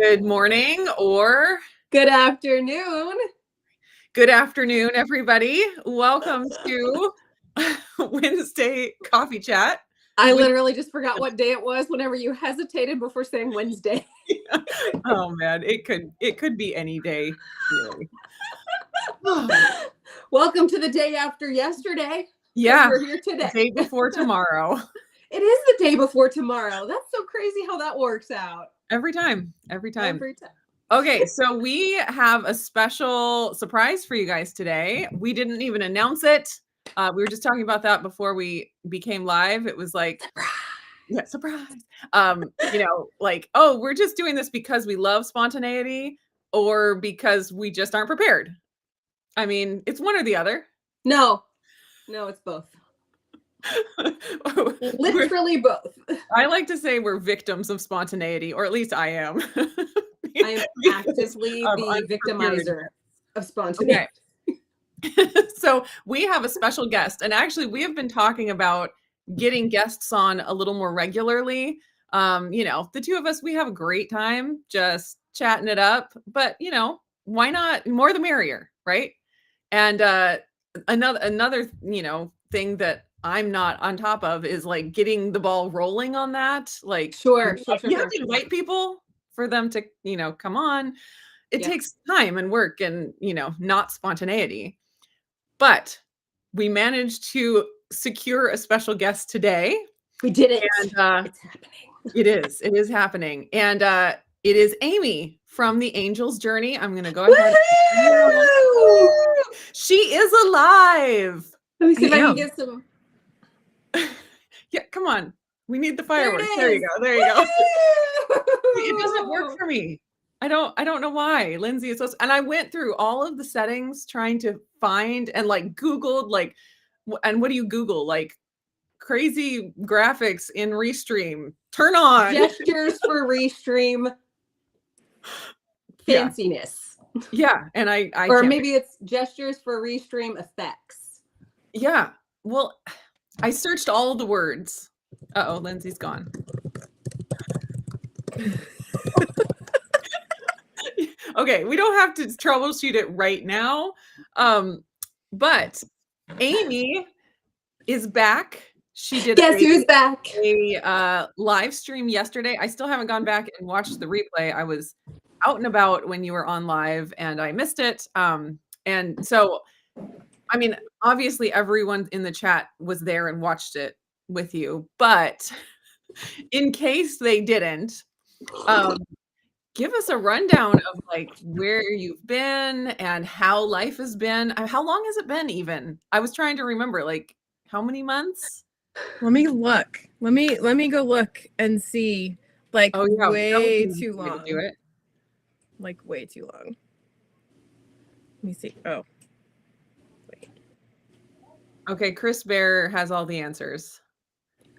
Good morning or good afternoon. good afternoon, everybody. Welcome to Wednesday Coffee Chat. I literally just forgot what day it was whenever you hesitated before saying Wednesday. Oh man, it could be any day, really. Welcome to the day after yesterday. Yeah, We're here today. the day before tomorrow. It is the day before tomorrow. That's so crazy how that works out. Every time. Every time. Okay, so we have a special surprise for you guys today. We didn't even announce it. We were just talking about that before we became live. It was like, yeah, surprise. Like, oh, we're just doing this because we love spontaneity or because we just aren't prepared. I mean, it's one or the other. No, it's both. Literally both. I like to say we're victims of spontaneity, or at least I am. I am actively the victimizer of spontaneity. Okay. So we have a special guest, and actually we have been talking about getting guests on a little more regularly. The two of us, we have a great time just chatting it up, but why not? More the merrier, right? And another thing that I'm not on top of is like getting the ball rolling on that. Like, Sure. You have to invite people for them to, come on. It takes time and work and, not spontaneity. But we managed to secure a special guest today. We did it. And it's happening. It is happening. And it is Amy from the Angel's Journey. I'm going to go ahead. She is alive. Let me see if I can get some. Yeah, come on. We need the fireworks. There you go. It doesn't work for me. I don't know why. Lindsey is and I went through all of the settings trying to find and like Googled like, and what do you Google? Like crazy graphics in Restream. Turn on. Gestures for Restream. Fanciness. Yeah. And I or maybe it's gestures for Restream effects. Yeah. Well, I searched all of the words. Uh-oh, Lindsey's gone. Okay, we don't have to troubleshoot it right now. But Amy is back. She did who's back? A live stream yesterday. I still haven't gone back and watched the replay. I was out and about when you were on live and I missed it. And so, I mean, obviously everyone in the chat was there and watched it with you, but in case they didn't, give us a rundown of like where you've been and how life has been. How long has it been even? I was trying to remember, like how many months? Let me look. Let me go look and see. Like way too long. Do it. Like way too long. Let me see. Oh. Wait. Okay, Chris Bear has all the answers.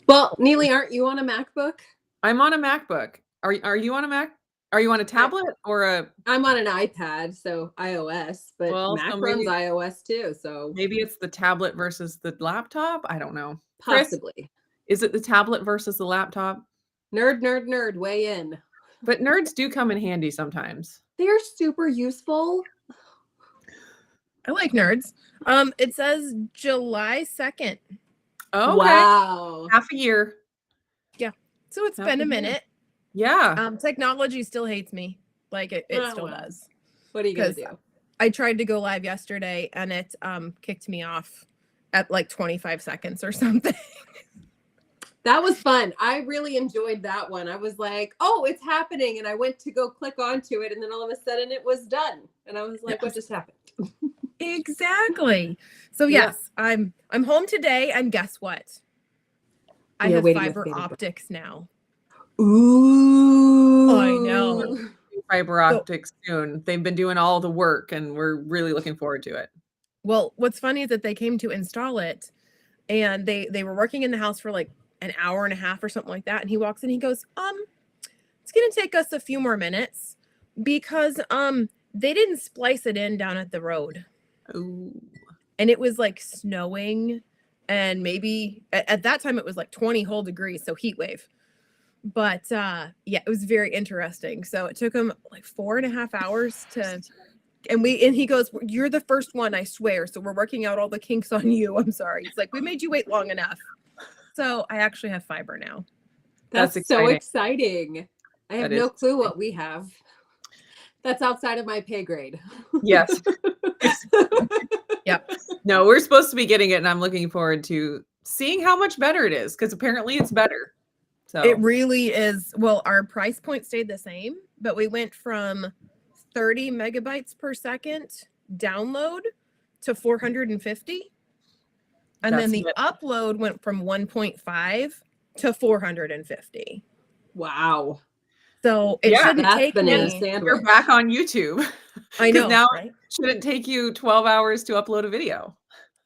Well, Neely, aren't you on a MacBook? I'm on a MacBook. Are you on a Mac? Are you on a tablet or a? I'm on an iPad, so iOS, but Mac runs iOS too. So maybe it's the tablet versus the laptop. I don't know. Possibly. Chris, is it the tablet versus the laptop? Nerd, weigh in. But nerds do come in handy sometimes. They're super useful. I like nerds. It says July 2nd. Oh, okay. Wow. Half a year. Yeah. So it's been a minute. Yeah. Technology still hates me. Like it still does. What are you gonna do? I tried to go live yesterday and it kicked me off at like 25 seconds or something. That was fun. I really enjoyed that one. I was like, oh, it's happening. And I went to go click onto it. And then all of a sudden it was done. And I was like, what just happened? Exactly. So yes, I'm home today. And guess what? I have fiber optics now. Ooh. I know. Fiber optics soon. They've been doing all the work and we're really looking forward to it. Well, what's funny is that they came to install it and they were working in the house for like an hour and a half or something like that. And he walks in, he goes, it's going to take us a few more minutes because they didn't splice it in down at the road. Ooh. And it was like snowing and maybe at that time it was like 20 whole degrees. So heat wave. But yeah, it was very interesting. So it took him like 4.5 hours to, and he goes, "You're the first one, I swear. So we're working out all the kinks on you. I'm sorry." He's like, "We made you wait long enough." So I actually have fiber now. That's so exciting. exciting. I have That no is clue what we have. That's outside of my pay grade. Yes. Yep. No, we're supposed to be getting it, and I'm looking forward to seeing how much better it is, because apparently it's better. So It really is. Well, our price point stayed the same, but we went from 30 megabytes per second download to 450. And then the upload went from 1.5 to 450. Wow. So it shouldn't That's take banana me. sandwich. You're back on YouTube. I know, now right? it shouldn't take you 12 hours to upload a video.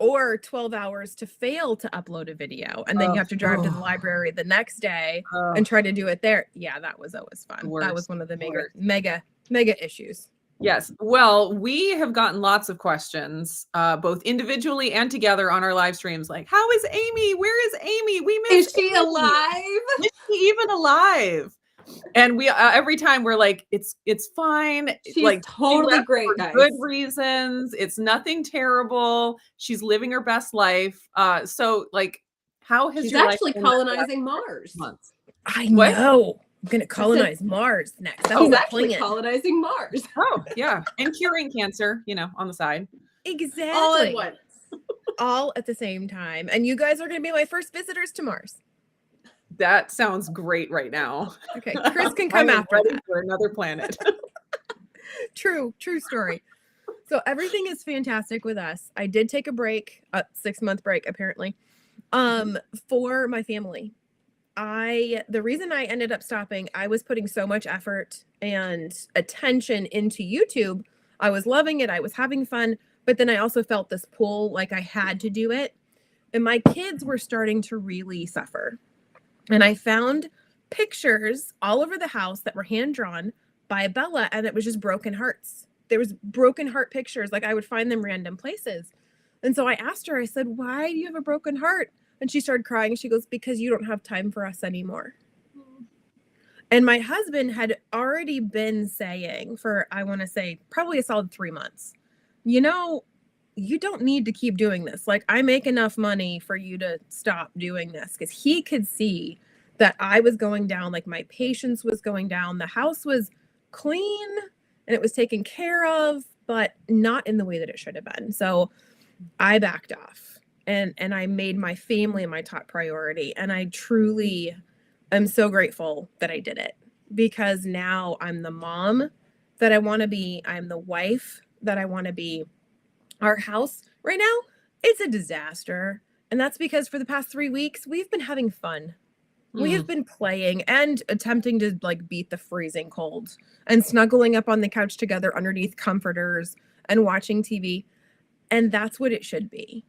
Or 12 hours to fail to upload a video. And then you have to drive to the library the next day and try to do it there. Yeah, that was always fun. That was one of the mega issues. Yes. Well, we have gotten lots of questions, both individually and together on our live streams. Like, how is Amy? Where is Amy? We miss Is she Amy. alive? Is she even alive? And we every time we're like, it's fine. She's like totally great, for guys. good reasons. It's nothing terrible. She's living her best life. So like, how has She's your actually life colonizing Mars? months? I know. I'm gonna colonize Mars next. That's She's the actually plan. colonizing Mars. Oh yeah, and curing cancer, on the side. Exactly. All at once. All at the same time. And you guys are gonna be my first visitors to Mars. That sounds great right now. Okay, Chris can come after ready that. for another planet. True story. So everything is fantastic with us. I did take a break, a 6-month break apparently, for my family. The reason I ended up stopping, I was putting so much effort and attention into YouTube. I was loving it. I was having fun, but then I also felt this pull, like I had to do it. And my kids were starting to really suffer. And I found pictures all over the house that were hand drawn by Bella, and it was just broken hearts. There was broken heart pictures. Like I would find them random places. And so I asked her, I said, "Why do you have a broken heart?" And she started crying. She goes, "Because you don't have time for us anymore." And my husband had already been saying for, I want to say, probably a solid 3 months, you don't need to keep doing this. Like, I make enough money for you to stop doing this. Because he could see that I was going down, like my patience was going down. The house was clean and it was taken care of, but not in the way that it should have been. So I backed off. And I made my family my top priority. And I truly am so grateful that I did it, because now I'm the mom that I want to be. I'm the wife that I want to be. Our house right now, it's a disaster. And that's because for the past 3 weeks, we've been having fun. We have been playing and attempting to beat the freezing cold and snuggling up on the couch together underneath comforters and watching TV. And that's what it should be.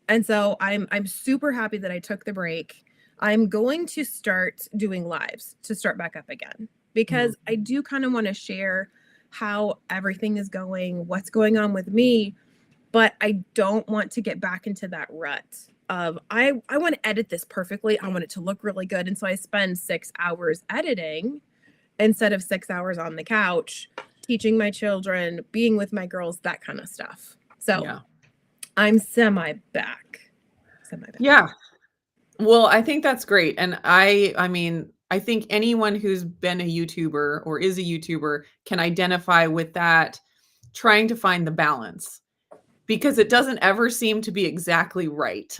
And so I'm super happy that I took the break. I'm going to start doing lives to start back up again, because I do kind of want to share how everything is going, what's going on with me, but I don't want to get back into that rut of I want to edit this perfectly. I want it to look really good. And so I spend 6 hours editing instead of 6 hours on the couch, teaching my children, being with my girls, that kind of stuff. So yeah. I'm semi back. Yeah. Well, I think that's great. And I mean, I think anyone who's been a YouTuber or is a YouTuber can identify with that, trying to find the balance, because it doesn't ever seem to be exactly right.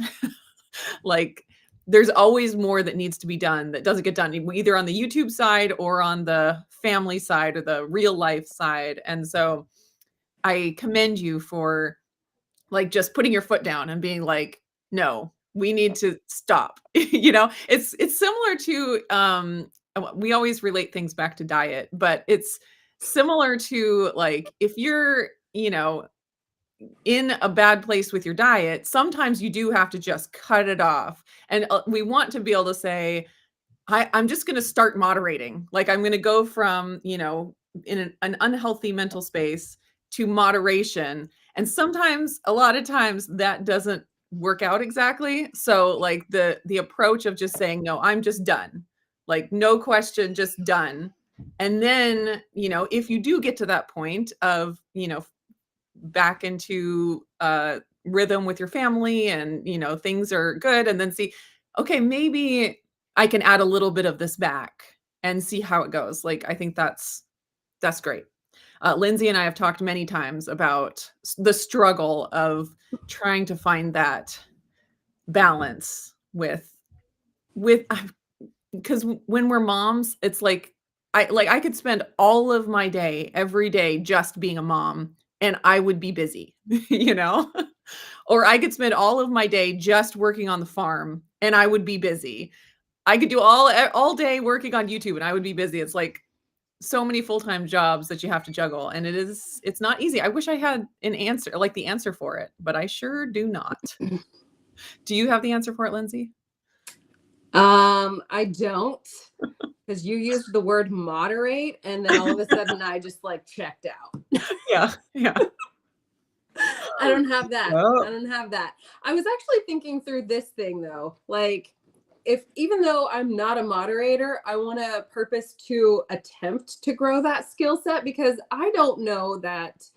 Like, there's always more that needs to be done that doesn't get done, either on the YouTube side or on the family side or the real life side. And so I commend you for just putting your foot down and being like, no, we need to stop. It's similar to, we always relate things back to diet, but it's similar to if you're, in a bad place with your diet, sometimes you do have to just cut it off. And we want to be able to say, I'm just going to start moderating. Like, I'm going to go from, in an unhealthy mental space to moderation. And sometimes, a lot of times, that doesn't work out exactly. So the approach of just saying, no, I'm just done. like no question, just done. And then, you know, if you do get to that point of, you know, back into rhythm with your family and, you know, things are good, and then see, okay, maybe I can add a little bit of this back and see how it goes. Like, I think that's great. Lindsey and I have talked many times about the struggle of trying to find that balance with because when we're moms, it's like I could spend all of my day every day just being a mom and I would be busy, you know? Or I could spend all of my day just working on the farm and I would be busy. I could do all day working on YouTube and I would be busy. It's like so many full-time jobs that you have to juggle, and it's not easy. I wish I had an answer, like the answer for it, but I sure do not. Do you have the answer for it, Lindsey? I don't, because you used the word moderate, and then all of a sudden I just like checked out. Yeah. I don't have that. Oh. I don't have that. I was actually thinking through this thing though, like if even though I'm not a moderator, I want to purpose to attempt to grow that skill set, because I don't know that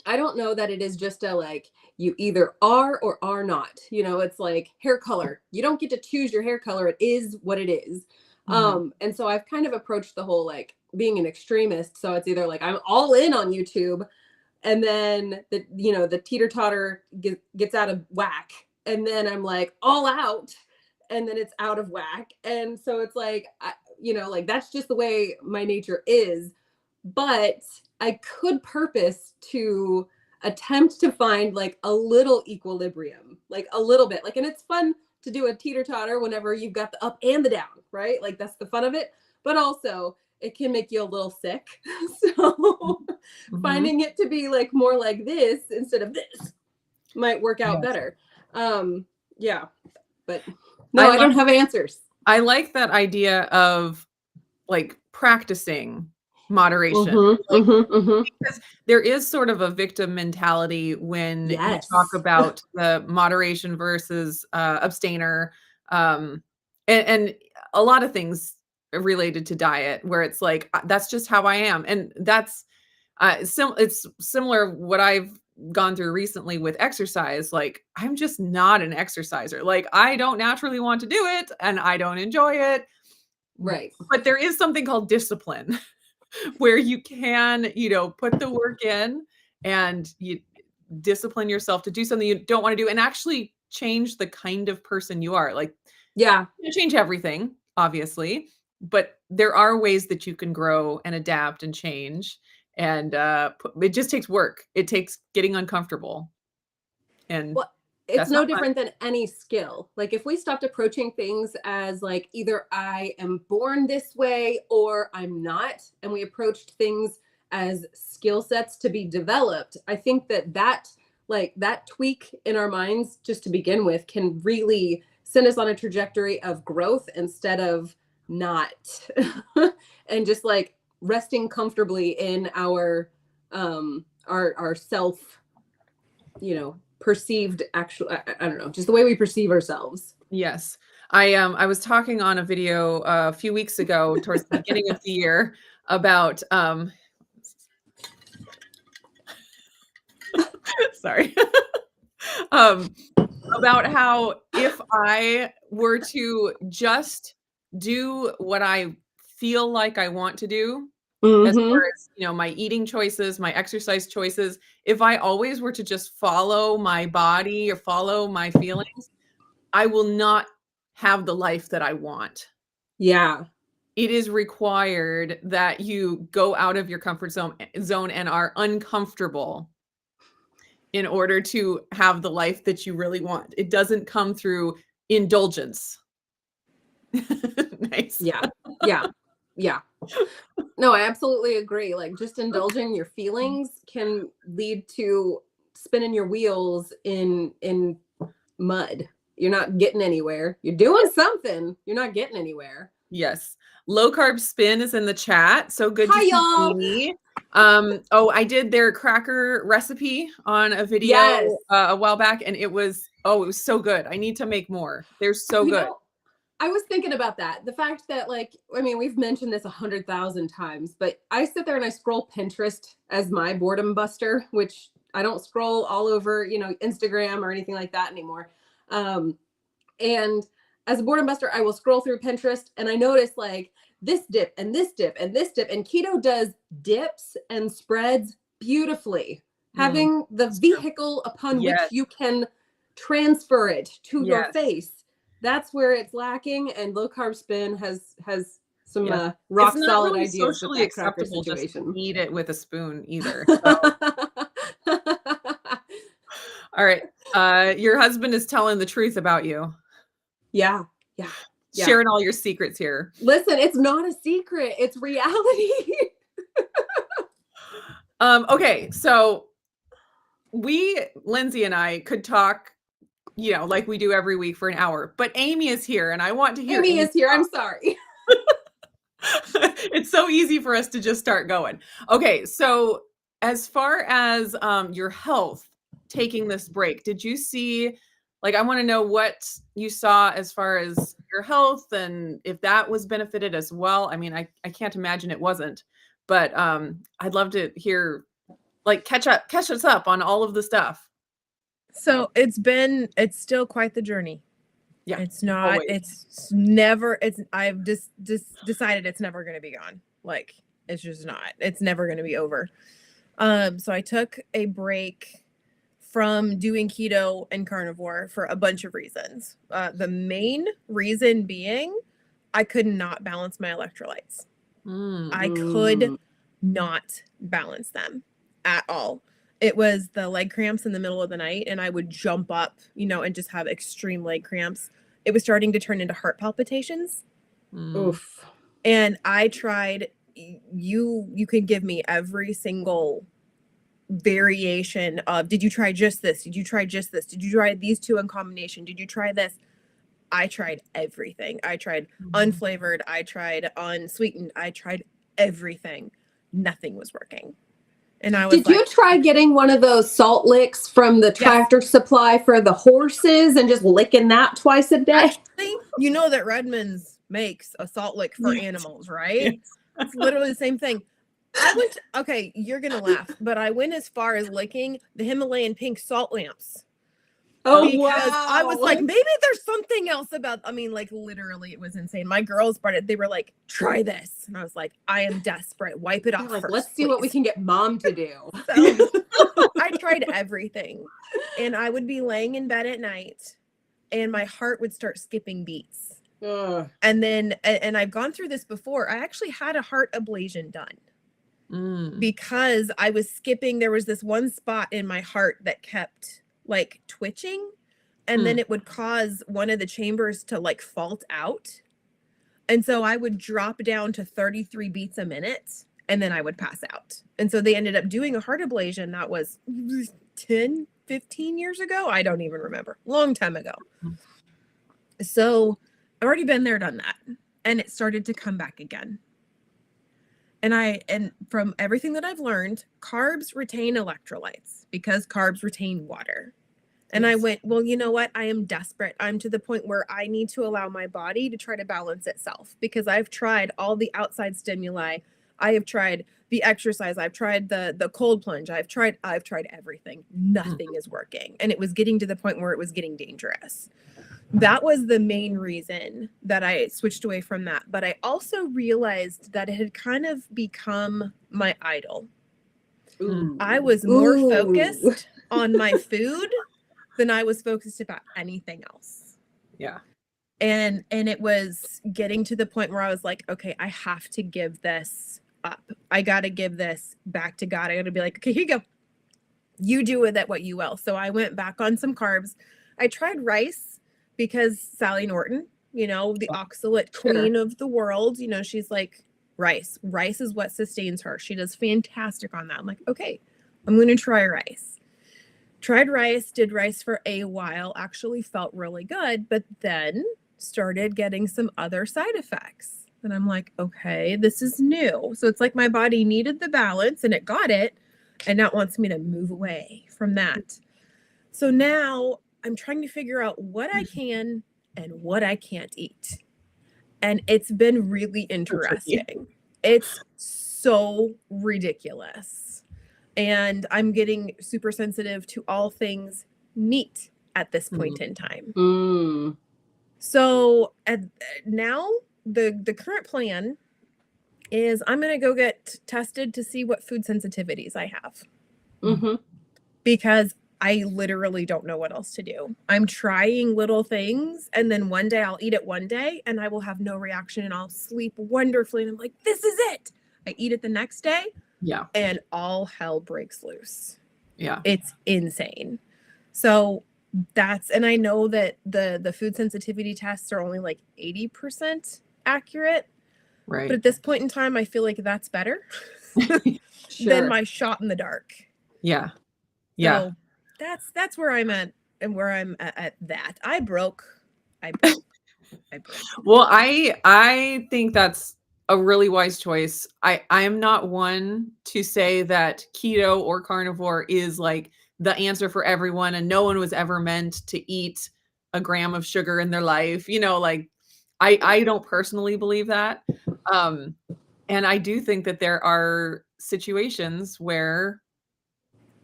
it is just a like you either are or are not. You know, it's like hair color. You don't get to choose your hair color. It is what it is. And so I've kind of approached the whole like being an extremist. So it's either like I'm all in on YouTube, and then the teeter-totter gets out of whack, and then I'm like all out, and then it's out of whack. And so it's like, like that's just the way my nature is. But I could purpose to attempt to find like a little equilibrium, like a little bit, like, and it's fun to do a teeter-totter whenever you've got the up and the down, right? Like that's the fun of it. But also it can make you a little sick. So finding it to be like more like this instead of this might work out better. Yeah, but no, I don't have answers. I like that idea of like practicing moderation. Because there is sort of a victim mentality when you talk about the moderation versus abstainer, and a lot of things related to diet, where it's like that's just how I am, and that's it's similar what I've gone through recently with exercise. Like I'm just not an exerciser. Like I don't naturally want to do it and I don't enjoy it. Right. But there is something called discipline where you can, put the work in and you discipline yourself to do something you don't want to do and actually change the kind of person you are. Like, yeah, you change everything, obviously, but there are ways that you can grow and adapt and change. And it just takes work. It takes getting uncomfortable. And it's no different than any skill. Like if we stopped approaching things as like either I am born this way or I'm not, and we approached things as skill sets to be developed, I think that tweak in our minds just to begin with can really send us on a trajectory of growth instead of not. And just like resting comfortably in our self, perceived actual, I don't know, just the way we perceive ourselves. Yes. I was talking on a video a few weeks ago towards the beginning of the year about sorry. About how if I were to just do what I feel like I want to do, as far as, my eating choices, my exercise choices, if I always were to just follow my body or follow my feelings, I will not have the life that I want. Yeah. It is required that you go out of your comfort zone and are uncomfortable in order to have the life that you really want. It doesn't come through indulgence. Nice. Yeah. No, I absolutely agree. Like just indulging your feelings can lead to spinning your wheels in mud. You're not getting anywhere. You're doing something. You're not getting anywhere. Yes. Low carb spin is in the chat. So good Hi, to y'all. see you. I did their cracker recipe on a video a while back, and it was so good. I need to make more. They're so good. I was thinking about that. The fact that, like, I mean, we've mentioned this 100,000 times, but I sit there and I scroll Pinterest as my boredom buster, which I don't scroll all over, Instagram or anything like that anymore. And as a boredom buster, I will scroll through Pinterest and I notice like this dip and this dip and this dip. And keto does dips and spreads beautifully. Having the vehicle upon which Yes. you can transfer it to your Yes. face. That's where it's lacking. And low carb spin has some Yes. rock It's not solid really ideas with socially that cracker acceptable just to situation. eat it with a spoon either. So, all right. Your husband is telling the truth about you. Yeah. Sharing all your secrets here. Listen, it's not a secret. It's reality. Okay, so Lindsey and I could talk, like we do every week for an hour, but Amy is here and I want to hear Amy is here. talk. I'm sorry. It's so easy for us to just start going. Okay, so as far as your health taking this break, did you see, like, I want to know what you saw as far as your health and if that was benefited as well. I mean, I can't imagine it wasn't, but I'd love to hear, like, catch us up on all of the stuff. So it's still quite the journey. Yeah, It's not, always. I've just decided it's never going to be gone. Like, it's just not, it's never going to be over. So I took a break from doing keto and carnivore for a bunch of reasons. The main reason being I could not balance my electrolytes. I could not balance them at all. It was the leg cramps in the middle of the night, and I would jump up, and just have extreme leg cramps. It was starting to turn into heart palpitations. Oof. And I tried, you could give me every single variation of, did you try just this? Did you try just this? Did you try these two in combination? Did you try this? I tried everything. I tried unflavored. I tried unsweetened. I tried everything. Nothing was working. And I was Did you try getting one of those salt licks from the Tractor Supply for the horses and just licking that twice a day? Actually, you know that Redmond's makes a salt lick for animals, right? Yes. It's literally the same thing. Okay, you're going to laugh, but I went as far as licking the Himalayan pink salt lamps. Oh, Because wow. I was like, maybe there's something else about, like, literally it was insane. My girls brought it. They were like, try this. And I was like, I am desperate. Wipe it off Like, first, let's see what we please. can get mom to do. So I tried everything, and I would be laying in bed at night and my heart would start skipping beats. And then, and I've gone through this before. I actually had a heart ablation done because I was skipping. There was this one spot in my heart that kept like twitching, and then it would cause one of the chambers to like fault out. And so I would drop down to 33 beats a minute, and then I would pass out. And so they ended up doing a heart ablation. That was 10, 15 years ago. I don't even remember. Long time ago. So I've already been there, done that. And it started to come back again. And from everything that I've learned, carbs retain electrolytes because carbs retain water. And I went, well, you know what? I am desperate. I'm to the point where I need to allow my body to try to balance itself, because I've tried all the outside stimuli. I have tried the exercise. I've tried the cold plunge. I've tried everything. Nothing is working. And it was getting to the point where it was getting dangerous. That was the main reason that I switched away from that. But I also realized that it had kind of become my idol. I was more focused on my food than I was focused about anything else. Yeah. And it was getting to the point where I was like, okay, I have to give this up. I got to give this back to God. I got to be like, okay, here you go. You do with it what you will. So I went back on some carbs. I tried rice because Sally Norton, the oxalate queen of the world, she's like, rice. Rice is what sustains her. She does fantastic on that. I'm like, okay, I'm going to try rice. Tried rice, did rice for a while, actually felt really good, but then started getting some other side effects. And I'm like, okay, this is new. So it's like my body needed the balance and it got it. And now it wants me to move away from that. So now I'm trying to figure out what I can and what I can't eat. And it's been really interesting. It's so ridiculous. And I'm getting super sensitive to all things meat at this point in time. Mm. So now the current plan is I'm going to go get tested to see what food sensitivities I have. Mm-hmm. Because I literally don't know what else to do. I'm trying little things, and then one day I'll eat it one day and I will have no reaction and I'll sleep wonderfully. And I'm like, this is it. I eat it the next day. Yeah. And all hell breaks loose. Yeah. It's insane. So and I know that the food sensitivity tests are only like 80% accurate. Right. But at this point in time, I feel like that's better than my shot in the dark. Yeah. Yeah. So that's where I'm at, and where I'm at that. I broke. Well, I think that's a really wise choice. I am not one to say that keto or carnivore is like the answer for everyone, and no one was ever meant to eat a gram of sugar in their life. You know, like I don't personally believe that. And I do think that there are situations where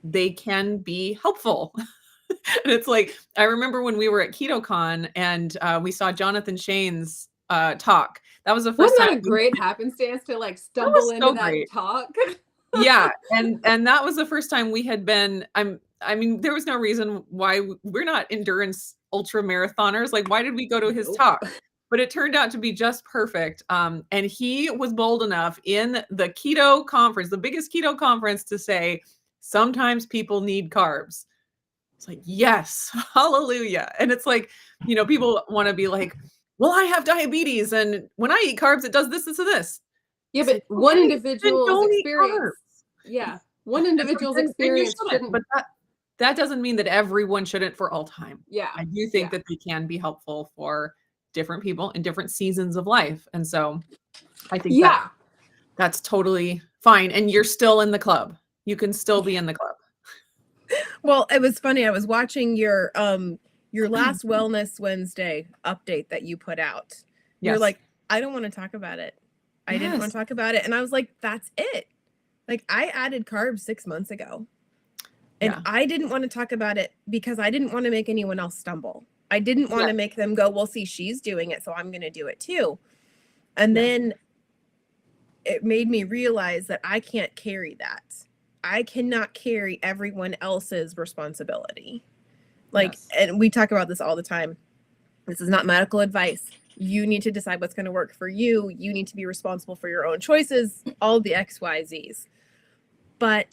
they can be helpful. And it's like, I remember when we were at KetoCon and we saw Jonathan Shane's talk. That was the first Wasn't time. that a great happenstance to like stumble into so that great. talk? Yeah. And that was the first time we had been, I mean, there was no reason why we're not endurance ultra marathoners. Like, why did we go to his talk? But it turned out to be just perfect. And he was bold enough in the keto conference, the biggest keto conference, to say, sometimes people need carbs. It's like, yes, hallelujah. And it's like, you know, people want to be like, well, I have diabetes, and when I eat carbs, it does this, this, and this. Yeah, but one individual's experience. Yeah. One individual's experience shouldn't. But that doesn't mean that everyone shouldn't for all time. Yeah. I do think that they can be helpful for different people in different seasons of life. And so I think that's totally fine. And you're still in the club. You can still be in the club. Well, it was funny. I was watching your last Wellness Wednesday update that you put out. You're like, I don't want to talk about it. I didn't want to talk about it. And I was like, that's it. Like, I added carbs 6 months ago. And I didn't want to talk about it because I didn't want to make anyone else stumble. I didn't want to make them go, well, see, she's doing it, so I'm going to do it too. And then it made me realize that I can't carry that. I cannot carry everyone else's responsibility. Like, and we talk about this all the time. This is not medical advice. You need to decide what's going to work for you. You need to be responsible for your own choices, all the XYZs. But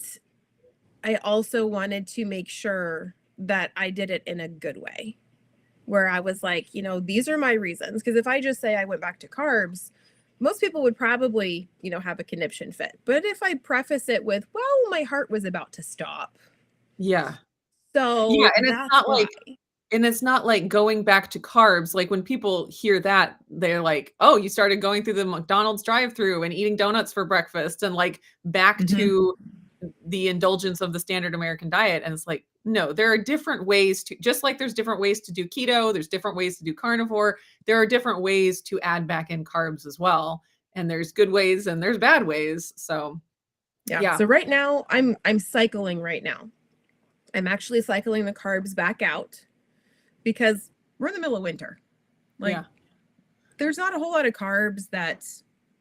I also wanted to make sure that I did it in a good way, where I was like, you know, these are my reasons. Because if I just say I went back to carbs, most people would probably, you know, have a conniption fit. But if I preface it with, well, my heart was about to stop. Yeah. So and it's not like going back to carbs. Like, when people hear that, they're like, oh, you started going through the McDonald's drive-through and eating donuts for breakfast and like back to the indulgence of the standard American diet. And it's like, no, there are different ways to, just like there's different ways to do keto, there's different ways to do carnivore. There are different ways to add back in carbs as well. And there's good ways and there's bad ways. So yeah. So right now I'm cycling right now. I'm actually cycling the carbs back out because we're in the middle of winter. Like, there's not a whole lot of carbs that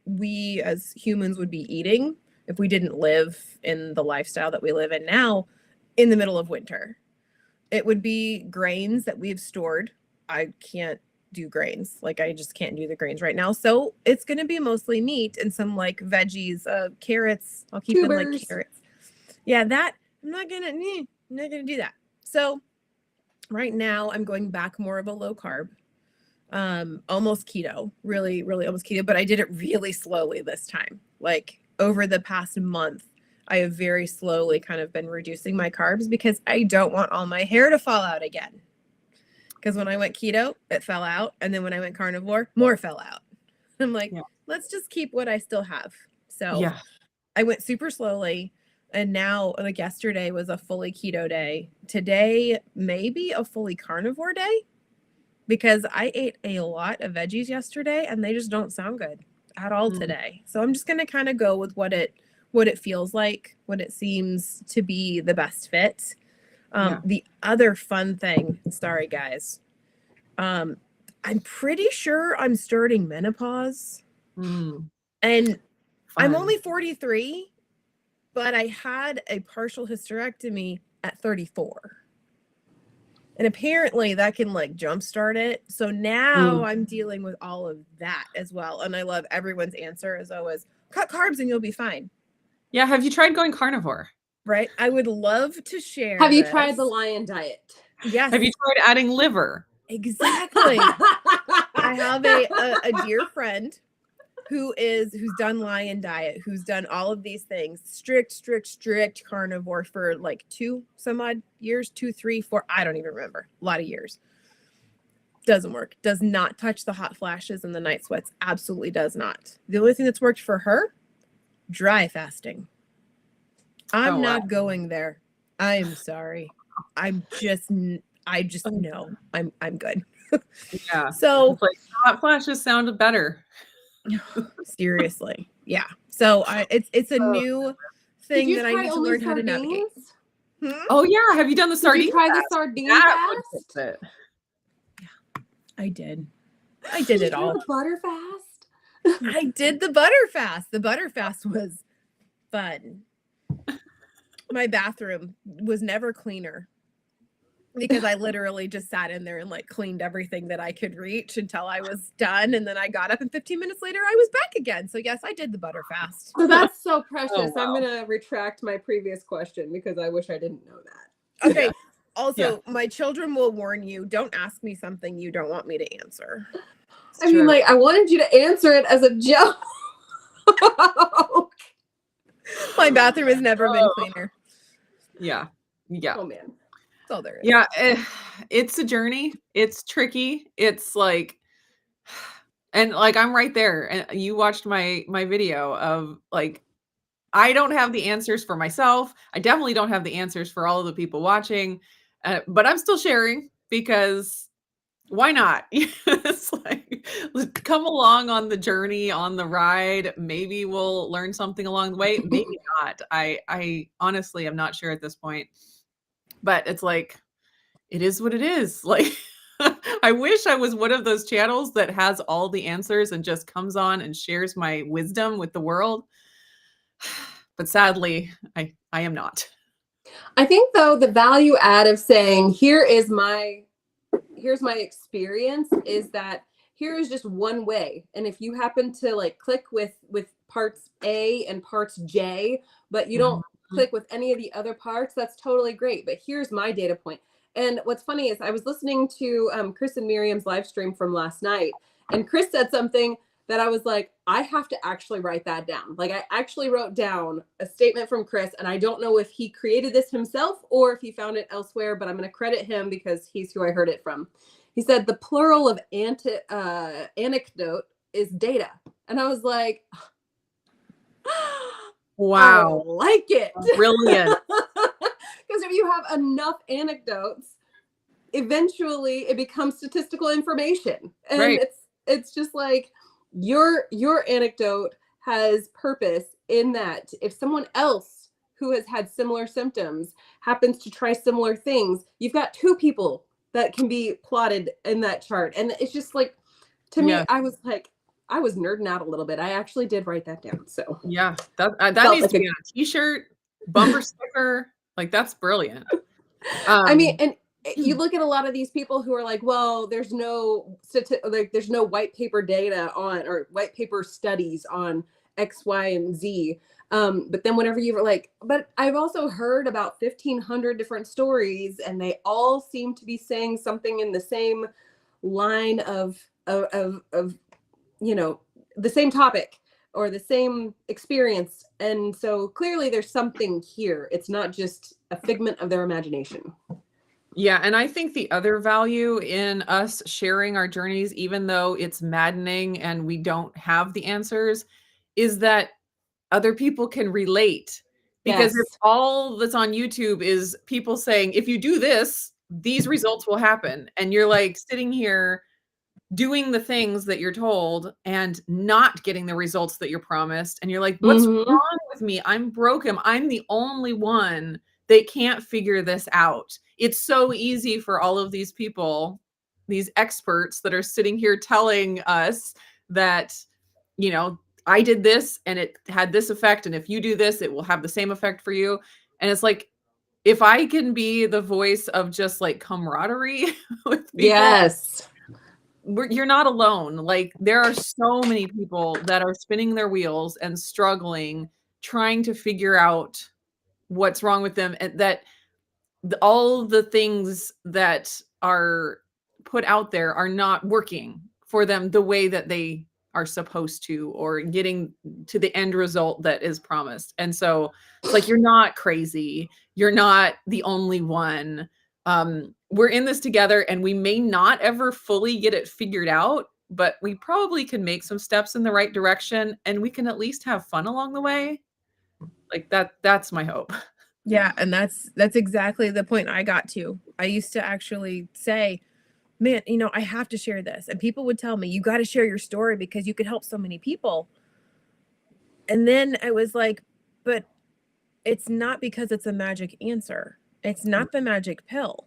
we as humans would be eating if we didn't live in the lifestyle that we live in now in the middle of winter. It would be grains that we've stored. I can't do grains. Like, I just can't do the grains right now. So it's going to be mostly meat and some like veggies, carrots. I'll keep in like carrots. Yeah, that I'm not going to do that. So right now I'm going back more of a low carb, almost keto, really, really almost keto, but I did it really slowly this time. Like, over the past month, I have very slowly kind of been reducing my carbs because I don't want all my hair to fall out again. Because when I went keto, it fell out. And then when I went carnivore, more fell out. I'm like, let's just keep what I still have. So I went super slowly. And now, like, yesterday was a fully keto day. Today, maybe a fully carnivore day. because I ate a lot of veggies yesterday and they just don't sound good at all today. So I'm just going to kind of go with what it feels like, what it seems to be the best fit. The other fun thing, sorry guys, I'm pretty sure I'm starting menopause. And I'm only 43, but I had a partial hysterectomy at 34. And apparently that can like jumpstart it. So now I'm dealing with all of that as well. And I love everyone's answer as always, cut carbs and you'll be fine. Yeah. Have you tried going carnivore? Right. I would love to share. Have you tried the lion diet? Yes. Have you tried adding liver? Exactly. I have a dear friend who's done lion diet, who's done all of these things, strict carnivore for like 2 some odd years, 2, 3, 4, I don't even remember, a lot of years. Doesn't work. Does not touch the hot flashes and the night sweats. Absolutely does not. The only thing that's worked for her, dry fasting. I'm not going there. I am sorry. I just know I'm good. Yeah. So it's like hot flashes sounded better. Seriously. Yeah. So it's a new thing that I need to learn how to navigate. Oh yeah. Have you done the sardine? Did you try the sardine fast? Yeah, I did. I did it all. The butter fast? I did the butter fast. The butter fast was fun. My bathroom was never cleaner because I literally just sat in there and like cleaned everything that I could reach until I was done. And then I got up and 15 minutes later, I was back again. So yes, I did the butter fast. So that's so precious. Oh, wow. I'm going to retract my previous question because I wish I didn't know that. Okay. Also, my children will warn you, don't ask me something you don't want me to answer. I mean, like, I wanted you to answer it as a joke. My bathroom has never been cleaner. Yeah. Oh man. That's all there is. Yeah. It's a journey. It's tricky. It's like, and like, I'm right there. And you watched my video of like, I don't have the answers for myself. I definitely don't have the answers for all of the people watching, but I'm still sharing because why not? It's like, come along on the journey, on the ride. Maybe we'll learn something along the way. Maybe not. I honestly am not sure at this point, but it's like, it is what it is. Like, I wish I was one of those channels that has all the answers and just comes on and shares my wisdom with the world. But sadly, I am not. I think though, the value add of saying, here's my experience is that here is just one way. And if you happen to like click with parts A and parts J, but you don't click with any of the other parts, that's totally great. But here's my data point. And what's funny is I was listening to Chris and Miriam's live stream from last night, and Chris said something that I was like, I have to actually write that down. Like, I actually wrote down a statement from Chris, and I don't know if he created this himself or if he found it elsewhere, but I'm going to credit him because he's who I heard it from. He said the plural of anecdote is data. And I was like, wow. I like it. Brilliant. Because if you have enough anecdotes, eventually it becomes statistical information. And it's just like your anecdote has purpose in that if someone else who has had similar symptoms happens to try similar things, you've got 2 people that can be plotted in that chart. And it's just like, to me, I was like, I was nerding out a little bit. I actually did write that down. So yeah, that needs to be on a t-shirt, bumper sticker. Like, that's brilliant. I mean, and you look at a lot of these people who are like, well, there's no white paper data on, or white paper studies on X, Y, and Z. But then whenever you were like, but I've also heard about 1,500 different stories, and they all seem to be saying something in the same line of you know, the same topic or the same experience. And so clearly there's something here. It's not just a figment of their imagination. Yeah. And I think the other value in us sharing our journeys, even though it's maddening and we don't have the answers, is that other people can relate. Because if all that's on YouTube is people saying, if you do this, these results will happen. And you're like sitting here doing the things that you're told and not getting the results that you're promised. And you're like, what's Mhm. wrong with me? I'm broken. I'm the only one that can't figure this out. It's so easy for all of these people, these experts that are sitting here telling us that, you know, I did this and it had this effect. And if you do this, it will have the same effect for you. And it's like, if I can be the voice of just like camaraderie with people, Yes. you're not alone. Like there are so many people that are spinning their wheels and struggling, trying to figure out what's wrong with them, and that all the things that are put out there are not working for them the way that they are supposed to, or getting to the end result that is promised. And so it's like, you're not crazy. You're not the only one. We're in this together, and we may not ever fully get it figured out, but we probably can make some steps in the right direction, and we can at least have fun along the way. Like that's my hope. Yeah, and that's exactly the point I got to. I used to actually say, man, you know, I have to share this. And people would tell me, you got to share your story because you could help so many people. And then I was like, but it's not because it's a magic answer. It's not the magic pill.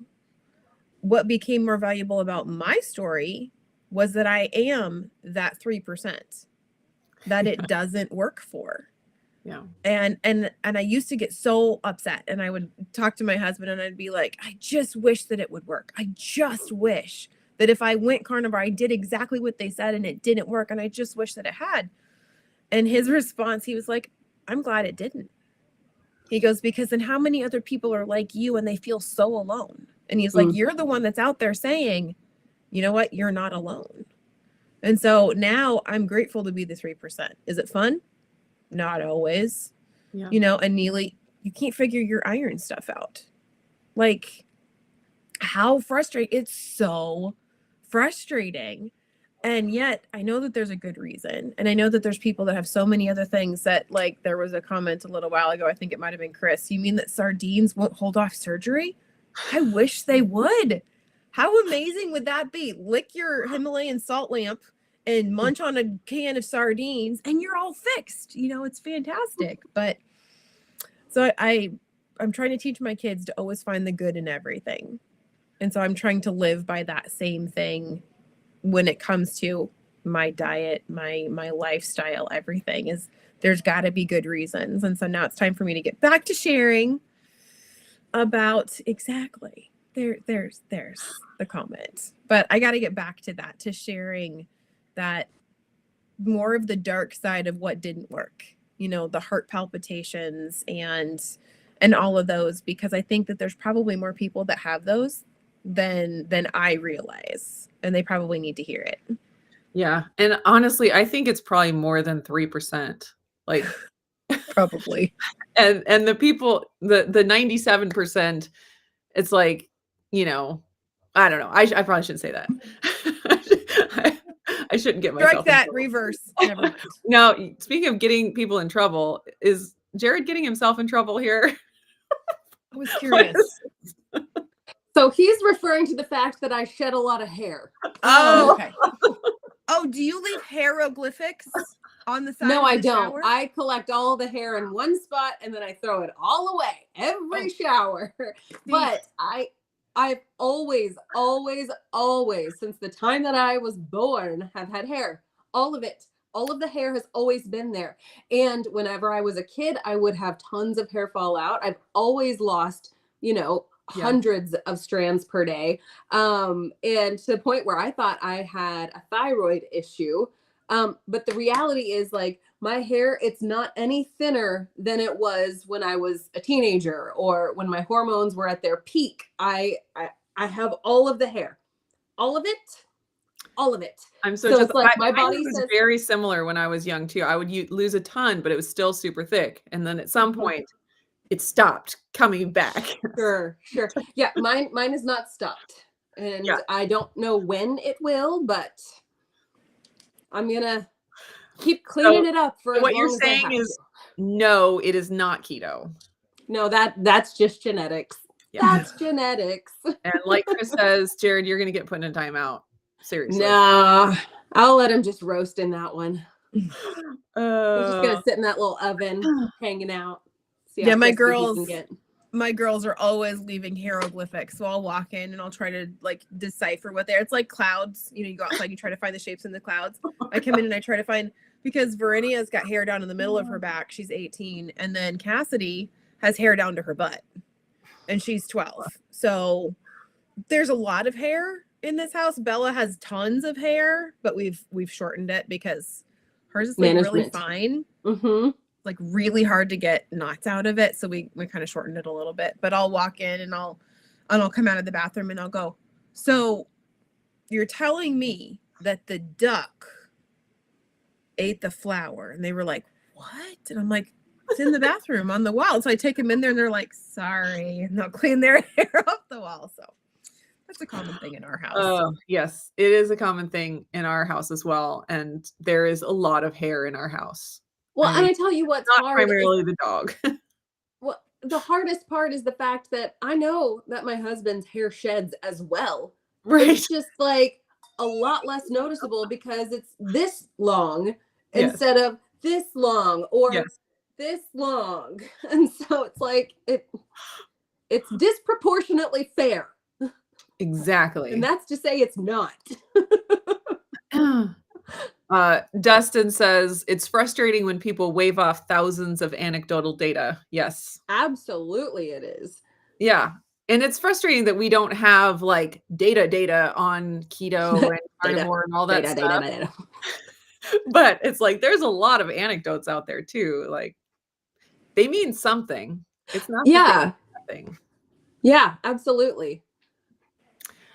What became more valuable about my story was that I am that 3% that it doesn't work for. Yeah. And I used to get so upset, and I would talk to my husband and I'd be like, I just wish that it would work. I just wish that if I went carnivore, I did exactly what they said and it didn't work. And I just wish that it had. And his response, he was like, I'm glad it didn't. He goes, because then how many other people are like you and they feel so alone? And he's like, you're the one that's out there saying, you know what, you're not alone. And so now I'm grateful to be the 3%. Is it fun? Not always. Yeah. You know, and Neely, you can't figure your iron stuff out. Like, how frustrating. It's so frustrating. And yet I know that there's a good reason. And I know that there's people that have so many other things that, like, there was a comment a little while ago, I think it might have been Chris. You mean that sardines won't hold off surgery? I wish they would. How amazing would that be? Lick your Himalayan salt lamp and munch on a can of sardines and you're all fixed. You know, it's fantastic. But so I'm trying to teach my kids to always find the good in everything. And so I'm trying to live by that same thing when it comes to my diet, my lifestyle, everything is there's got to be good reasons. And so now it's time for me to get back to sharing about exactly there's the comment. But I got to get back to that, to sharing that more of the dark side of what didn't work, you know, the heart palpitations and all of those, because I think that there's probably more people that have those than I realize, and they probably need to hear it. Yeah. And honestly, I think it's probably more than 3%. Like Probably. and the people, the 97%, it's like, you know, I don't know. I probably shouldn't say that. I shouldn't get myself Strike that, reverse. Never mind. Now, speaking of getting people in trouble, is Jared getting himself in trouble here? I was curious. So he's referring to the fact that I shed a lot of hair. Oh, okay. Oh, do you leave hieroglyphics on the side? No, of I the don't. shower? I collect all the hair in one spot and then I throw it all away every shower. But I've always, since the time that I was born, have had hair. All of it. All of the hair has always been there. And whenever I was a kid, I would have tons of hair fall out. I've always lost, you know, hundreds of strands per day. And to the point where I thought I had a thyroid issue. But the reality is, like, my hair, it's not any thinner than it was when I was a teenager or when my hormones were at their peak. I have all of the hair, all of it. I'm so just like my body was says very similar when I was young too. I would lose a ton, but it was still super thick. And then at some point it stopped coming back. Sure. Yeah, mine is not stopped. And I don't know when it will, but I'm gonna keep cleaning it up for what you're saying is no, it is not keto. No, that's just genetics. That's genetics. And like Chris says, Jared, you're gonna get put in a timeout. Seriously. Nah, I'll let him just roast in that one. He's just Uh, gonna sit in that little oven, hanging out. See Yeah, how my crispy he can girls get. my girls are always leaving hieroglyphics. So I'll walk in and I'll try to like decipher what they're. It's like clouds. You know, you go outside, you try to find the shapes in the clouds. I come in and I try to find, because Verenia's got hair down in the middle of her back. She's 18. And then Cassidy has hair down to her butt. And she's 12. So there's a lot of hair in this house. Bella has tons of hair, but we've shortened it because hers is like really Management. fine. Mm-hmm. Like really hard to get knots out of it, so we kind of shortened it a little bit. But I'll walk in and I'll come out of the bathroom and I'll go, so you're telling me that the duck ate the flower? And they were like, what? And I'm like, it's in the bathroom on the wall. So I take them in there and they're like, sorry, and they'll clean their hair off the wall. So that's a common thing in our house. Yes, it is a common thing in our house as well, and there is a lot of hair in our house. Well, I and mean, I tell you what's not hard. primarily the dog. Well, the hardest part is the fact that I know that my husband's hair sheds as well. Right. It's just like a lot less noticeable because it's this long Yes. instead of this long or Yes. this long. And so it's like it's disproportionately fair. Exactly. And that's to say it's not. Dustin says it's frustrating when people wave off thousands of anecdotal data. Yes. Absolutely it is. Yeah. And it's frustrating that we don't have like data on keto and carnivore and all that stuff. Data. But it's like there's a lot of anecdotes out there too. Like they mean something. It's not nothing. Yeah, absolutely.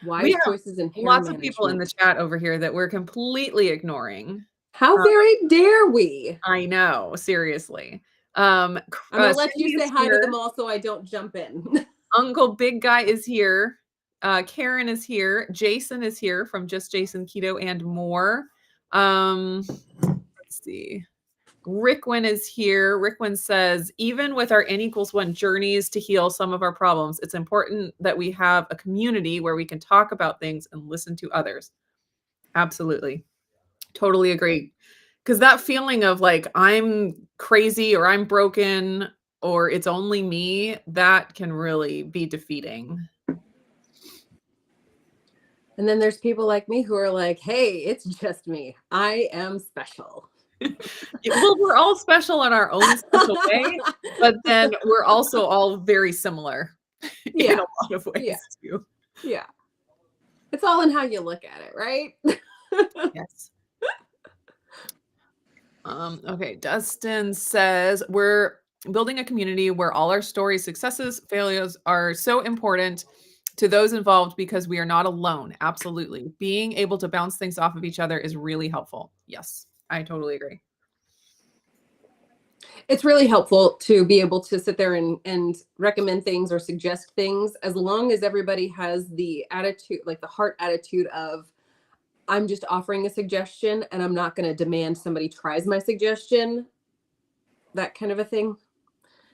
Wise We have choices in hair lots of people in management. the chat over here that we're completely ignoring. How very dare we? I know, seriously. I'm gonna let Cindy you say is hi to here. them all so I don't jump in. Uncle Big Guy is here. Karen is here. Jason is here from Just Jason Keto and more. Let's see. Rickwin is here. Rickwin says, even with our N=1 journeys to heal some of our problems, it's important that we have a community where we can talk about things and listen to others. Absolutely. Totally agree. Because that feeling of like, I'm crazy or I'm broken or it's only me, that can really be defeating. And then there's people like me who are like, hey, it's just me. I am special. Well, we're all special in our own special way, but then we're also all very similar in a lot of ways too. Yeah. It's all in how you look at it, right? Yes. Okay, Dustin says we're building a community where all our stories, successes, failures are so important to those involved because we are not alone. Absolutely. Being able to bounce things off of each other is really helpful. Yes, I totally agree. It's really helpful to be able to sit there and recommend things or suggest things, as long as everybody has the attitude, like the heart attitude of, I'm just offering a suggestion and I'm not going to demand somebody tries my suggestion, that kind of a thing.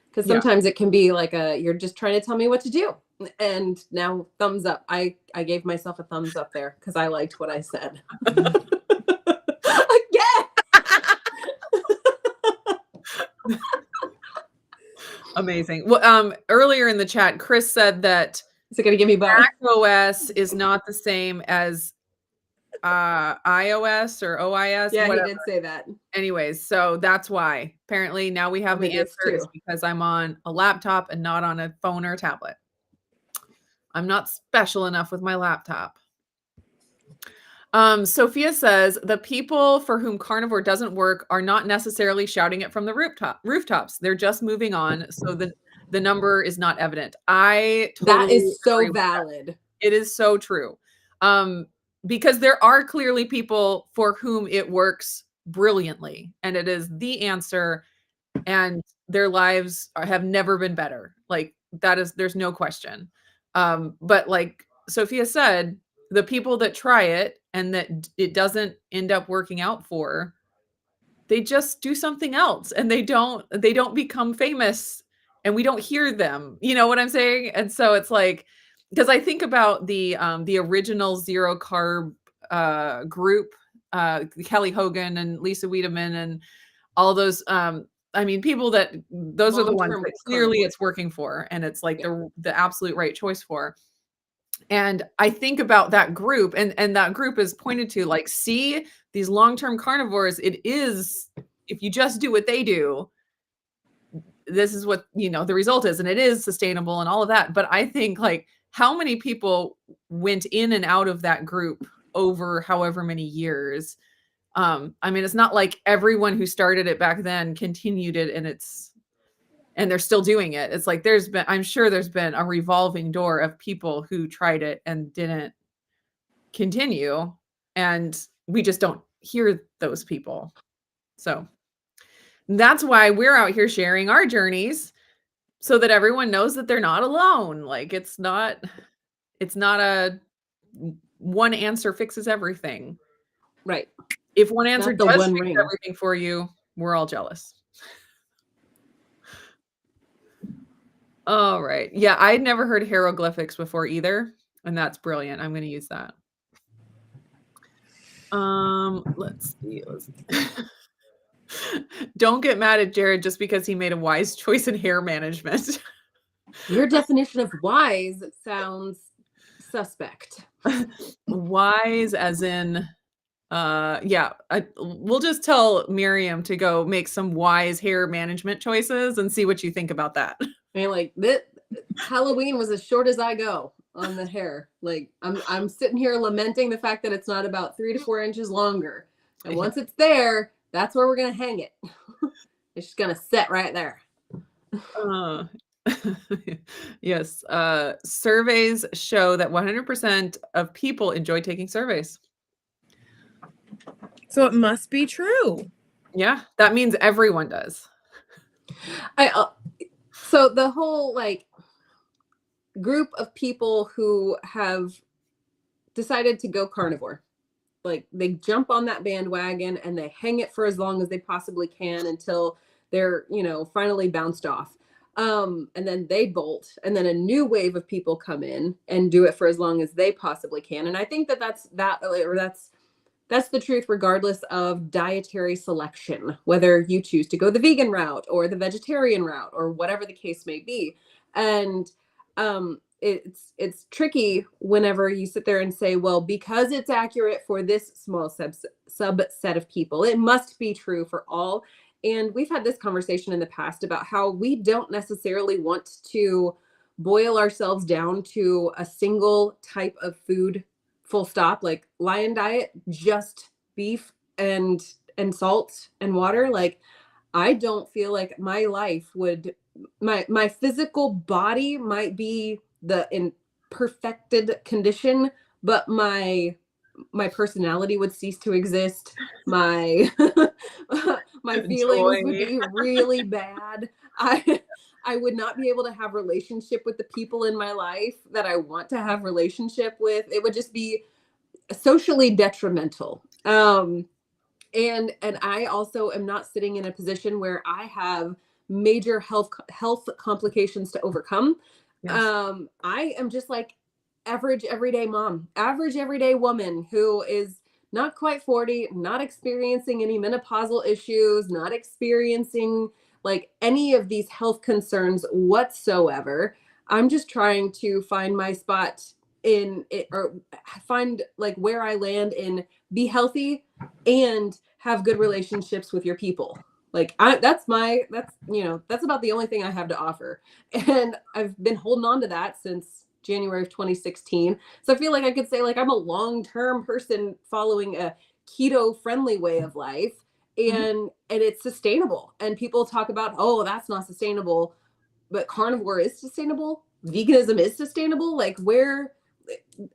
Because sometimes it can be like you're just trying to tell me what to do. And now thumbs up. I gave myself a thumbs up there because I liked what I said. Again. Amazing. Well, earlier in the chat, Chris said that is it going to give me both? Mac OS is not the same as iOS or OIS. Yeah, whatever. he did say that. Anyways, so that's why. Apparently now we have the answer. It's because I'm on a laptop and not on a phone or a tablet. I'm not special enough with my laptop. Sophia says the people for whom carnivore doesn't work are not necessarily shouting it from the rooftops. They're just moving on. So the number is not evident. That is so valid. It is so true. Because there are clearly people for whom it works brilliantly and it is the answer and their lives have never been better. Like there's no question. But like Sophia said, the people that try it and that it doesn't end up working out for, they just do something else and they don't become famous and we don't hear them. You know what I'm saying? And so it's like, because I think about the original zero carb group, Kelly Hogan and Lisa Wiedemann and all those I mean, people that those are the ones Long-term that clearly carnivore. it's working for, and it's like Yeah. the absolute right choice for. And I think about that group, and that group is pointed to like, see, these long-term carnivores, it is, if you just do what they do, this is what, you know, the result is, and it is sustainable and all of that. But I think like, how many people went in and out of that group over however many years? I mean, it's not like everyone who started it back then continued it, and they're still doing it. It's like I'm sure there's been a revolving door of people who tried it and didn't continue, and we just don't hear those people. So that's why we're out here sharing our journeys, so that everyone knows that they're not alone. Like, it's not a one answer fixes everything. Right. If one answer Not the does one fix ring. everything for you, we're all jealous. All right. Yeah, I'd never heard hieroglyphics before either, and that's brilliant. I'm going to use that. Let's see. Don't get mad at Jared just because he made a wise choice in hair management. Your definition of wise sounds suspect. Wise as in yeah, we'll just tell Miriam to go make some wise hair management choices and see what you think about that. I mean, like, this Halloween was as short as I go on the hair. Like, I'm sitting here lamenting the fact that it's not about 3 to 4 inches longer. And once it's there, that's where we're gonna hang it. It's just gonna sit right there. Yes. Surveys show that 100% of people enjoy taking surveys. So it must be true. Yeah, that means everyone does. So the whole like group of people who have decided to go carnivore, like they jump on that bandwagon and they hang it for as long as they possibly can until they're, you know, finally bounced off. And then they bolt, and then a new wave of people come in and do it for as long as they possibly can. And I think that that's the truth, regardless of dietary selection, whether you choose to go the vegan route or the vegetarian route or whatever the case may be. And it's tricky whenever you sit there and say, well, because it's accurate for this small subset of people, it must be true for all. And we've had this conversation in the past about how we don't necessarily want to boil ourselves down to a single type of food, full stop. Like Lion diet, just beef and salt and water. Like, I don't feel like my life would, my physical body might be in perfected condition, but my personality would cease to exist. My feelings would be really bad. I would not be able to have relationship with the people in my life that I want to have relationship with. It would just be socially detrimental. And I also am not sitting in a position where I have major health complications to overcome. Yes. I am just like average everyday mom, average everyday woman who is not quite 40, not experiencing any menopausal issues, not experiencing like any of these health concerns whatsoever. I'm just trying to find my spot in it, or find like where I land in be healthy and have good relationships with your people. Like that's about the only thing I have to offer. And I've been holding on to that since January of 2016. So I feel like I could say like I'm a long-term person following a keto friendly way of life, and it's sustainable. And people talk about, oh, that's not sustainable, but carnivore is sustainable. Veganism is sustainable. Like and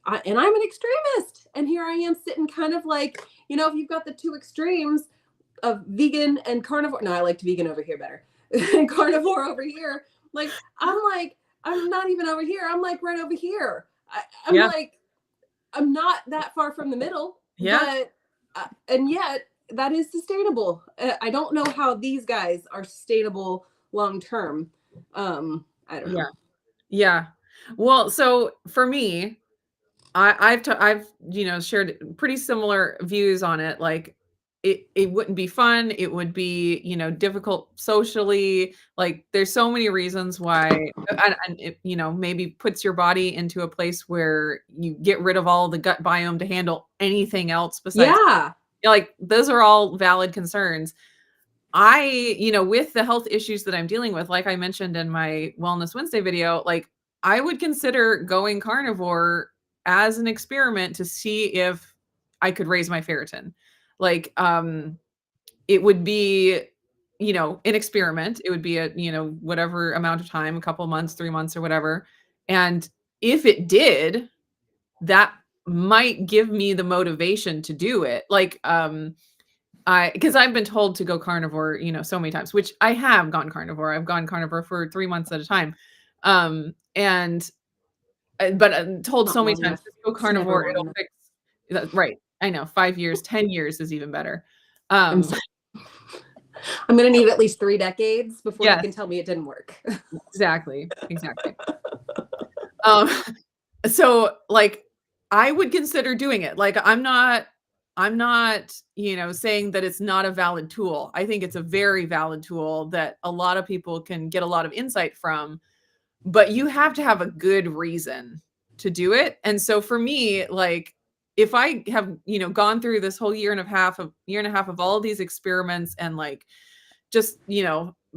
I'm an extremist, and here I am sitting kind of like, you know, if you've got the two extremes of vegan and carnivore. No, I liked vegan over here better. And carnivore over here. Like, I'm not even over here. I'm like right over here. I'm like, I'm not that far from the middle. Yeah. But, and yet that is sustainable. I don't know how these guys are sustainable long-term. I don't Yeah. know. Yeah. Well, so for me, I've shared pretty similar views on it. Like it wouldn't be fun. It would be difficult socially. Like there's so many reasons why, and it maybe puts your body into a place where you get rid of all the gut biome to handle anything else besides. Yeah. Like those are all valid concerns. With the health issues that I'm dealing with, like I mentioned in my Wellness Wednesday video, like I would consider going carnivore as an experiment to see if I could raise my ferritin. Like, it would be, an experiment. It would be a, whatever amount of time, a couple months, 3 months or whatever. And if it did, that might give me the motivation to do it. Like, because I've been told to go carnivore, so many times, which I have gone carnivore. I've gone carnivore for 3 months at a time. And but I'm told Not so many long times, enough. "Just go It's never carnivore, long it'll enough. fix." Right. I know, 5 years, 10 years is even better. I'm Um, sorry. I'm gonna need at least 3 decades before you yes, can tell me it didn't work. exactly, exactly. Um, so, like, I would consider doing it. Like, I'm not, saying that it's not a valid tool. I think it's a very valid tool that a lot of people can get a lot of insight from, but you have to have a good reason to do it. And so for me, like if I have, gone through this whole year and a half of all of these experiments and like just,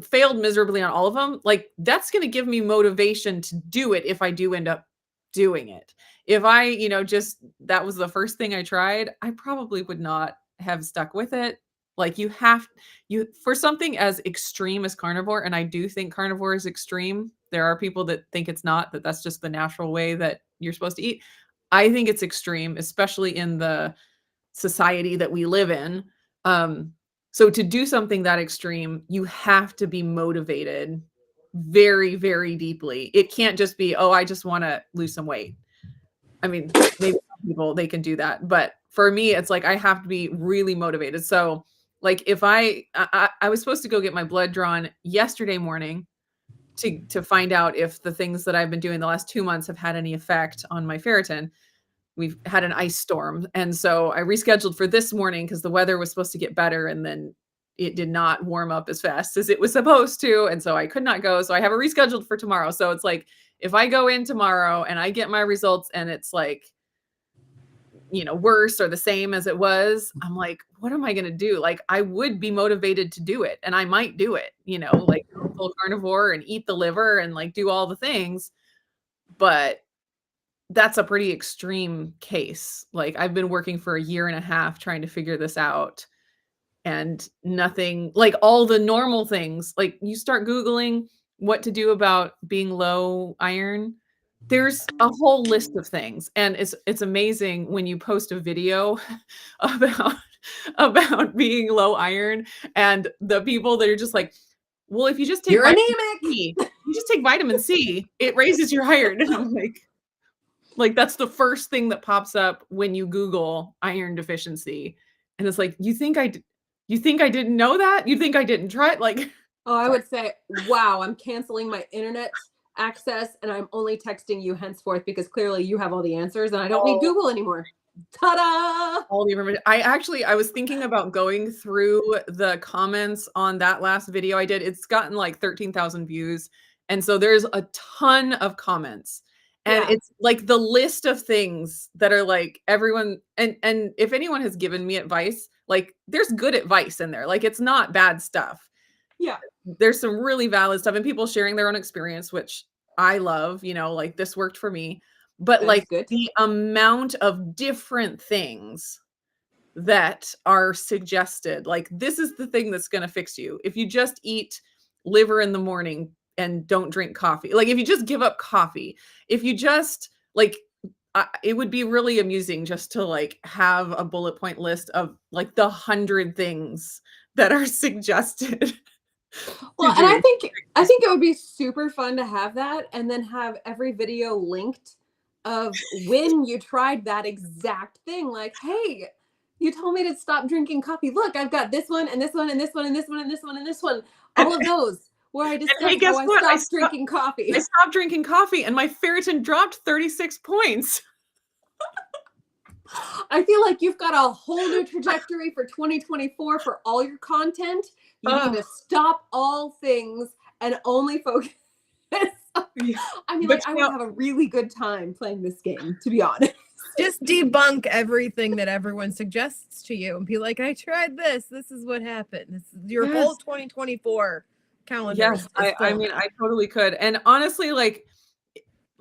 failed miserably on all of them, like that's going to give me motivation to do it if I do end up doing it. If I, just that was the first thing I tried, I probably would not have stuck with it. Like you for something as extreme as carnivore, and I do think carnivore is extreme. There are people that think it's not, that that's just the natural way that you're supposed to eat. I think it's extreme, especially in the society that we live in. Um, so to do something that extreme, you have to be motivated very, very deeply. It can't just be, oh, I just want to lose some weight. I mean, maybe some people they can do that, but for me, it's like I have to be really motivated. So, like, if I was supposed to go get my blood drawn yesterday morning to find out if the things that I've been doing the last 2 months have had any effect on my ferritin. We've had an ice storm. And so I rescheduled for this morning because the weather was supposed to get better and then it did not warm up as fast as it was supposed to. And so I could not go. So I have a rescheduled for tomorrow. So it's like if I go in tomorrow and I get my results and it's like, worse or the same as it was, I'm like, what am I going to do? Like, I would be motivated to do it and I might do it, like go full carnivore and eat the liver and like do all the things. But that's a pretty extreme case. Like, I've been working for a year and a half trying to figure this out, and nothing like all the normal things, like, you start Googling what to do about being low iron, there's a whole list of things, and it's amazing when you post a video about being low iron, and the people that are just like, "Well, if you just take You're vitamin anemic. C, you just take vitamin C, it raises your iron." And I'm like, that's the first thing that pops up when you Google iron deficiency. And it's like, you think I didn't know that? You think I didn't try it? Like, Oh, I sorry. would say, wow, I'm canceling my internet access and I'm only texting you henceforth because clearly you have all the answers and I don't need all, Google anymore. Ta-da! all the information. I was thinking about going through the comments on that last video I did. It's gotten like 13,000 views. And so there's a ton of comments. And Yeah. it's like the list of things that are like everyone, and if anyone has given me advice, like there's good advice in there. Like it's not bad stuff. Yeah. There's some really valid stuff and people sharing their own experience, which I love, like this worked for me. But That like is good. the amount of different things that are suggested, like this is the thing that's going to fix you. If you just eat liver in the morning and don't drink coffee, like if you just give up coffee, if you just like, it would be really amusing just to like have a bullet point list of like the 100 things that are suggested to Well, and do. I think it would be super fun to have that and then have every video linked of when you tried that exact thing. Like, hey, you told me to stop drinking coffee. Look, I've got this one and this one and this one and this one and this one and this one. And All of those. where I hey, discussed guess how I what? stopped drinking coffee. I stopped drinking coffee and my ferritin dropped 36 points. I feel like you've got a whole new trajectory for 2024 for all your content. You need to stop all things and only focus. Yeah. I mean, But like, I would have a really good time playing this game, to be honest. Just debunk everything that everyone suggests to you and be like, I tried this. This is what happened. This is your whole 2024 calendar. Yes, I mean, I totally could. And honestly, like,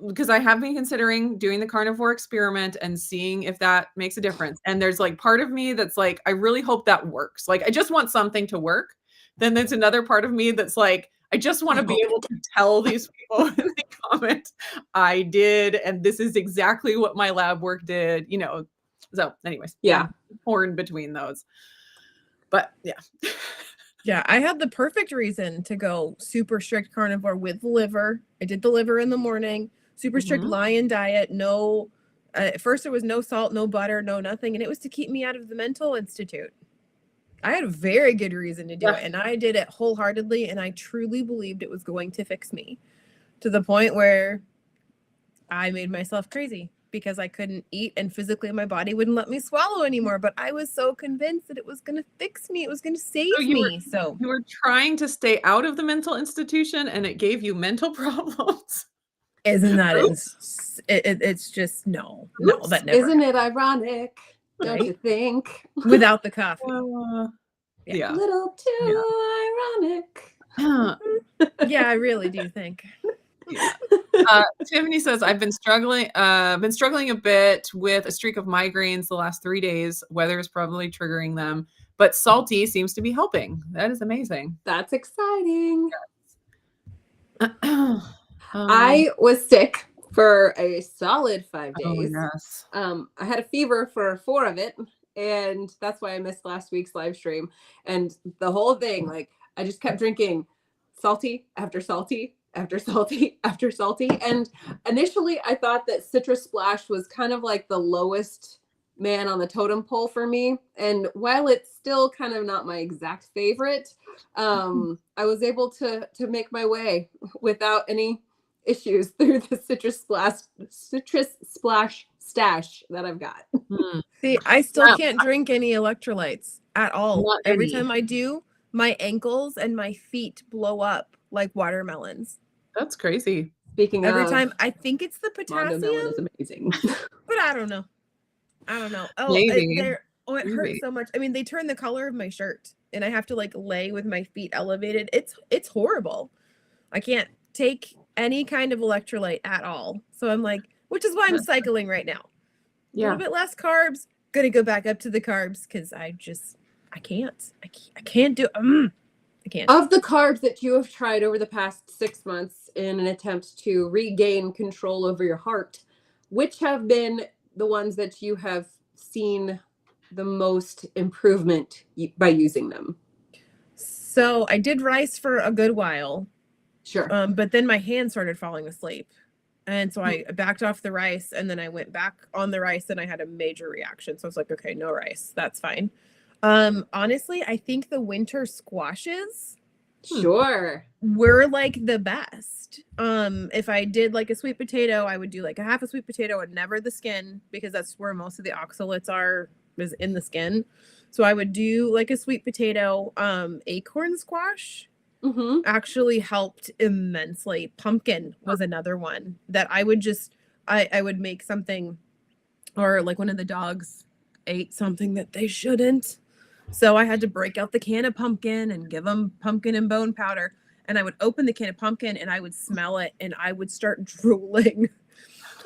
because I have been considering doing the carnivore experiment and seeing if that makes a difference. And there's like part of me that's like, I really hope that works. Like, I just want something to work. Then there's another part of me that's like, I just want to be able to tell these people in the comment, I did, and this is exactly what my lab work did, you know. So anyways, Yeah. I'm torn between those. But yeah. Yeah, I had the perfect reason to go super strict carnivore with liver. I did the liver in the morning, super strict lion diet. No, at first there was no salt, no butter, no nothing. And it was to keep me out of the mental institute. I had a very good reason to do it. And I did it wholeheartedly. And I truly believed it was going to fix me to the point where I made myself crazy because I couldn't eat and physically my body wouldn't let me swallow anymore. But I was so convinced that it was going to fix me. It was going to save me. So you were trying to stay out of the mental institution and it gave you mental problems. Isn't that it's just no, that never. Isn't it ironic? Don't you think? Without the coffee. Yeah. A little too ironic. Yeah, I really do think. Yeah. Tiffany says, I've been struggling a bit with a streak of migraines the last 3 days. Weather is probably triggering them, but salty seems to be helping. That is amazing. That's exciting. Yes. I was sick for a solid 5 days. Oh, yes. I had a fever for 4 of it, and that's why I missed last week's live stream. And the whole thing, like, I just kept drinking salty after salty after salty after salty. And initially I thought that Citrus Splash was kind of like the lowest man on the totem pole for me. And while it's still kind of not my exact favorite, I was able to make my way without any issues through the Citrus Splash stash that I've got. See, I still can't drink any electrolytes at all. Not Every any. time I do, my ankles and my feet blow up like watermelons. That's crazy. Speaking Every of, time, I think it's the Mondo Melon is potassium, amazing. but I don't know. Oh, Maybe. it Maybe. hurts so much. I mean, they turn the color of my shirt, and I have to like lay with my feet elevated. It's horrible. I can't take any kind of electrolyte at all. So I'm like, which is why I'm cycling right now. A little bit less carbs. Gonna go back up to the carbs because I can't do. I can't. Of the carbs that you have tried over the past 6 months in an attempt to regain control over your heart, which have been the ones that you have seen the most improvement by using them? So I did rice for a good while. Sure. But then my hand started falling asleep. And so I backed off the rice and then I went back on the rice and I had a major reaction. So I was like, okay, no rice. That's fine. Honestly, I think the winter squashes Sure. were like the best. If I did like a sweet potato, I would do like a half a sweet potato and never the skin because that's where most of the oxalates is in the skin. So I would do like a sweet potato. Acorn squash actually helped immensely. Pumpkin was another one that I would just I would make something, or like one of the dogs ate something that they shouldn't. So I had to break out the can of pumpkin and give them pumpkin and bone powder. And I would open the can of pumpkin and I would smell it and I would start drooling.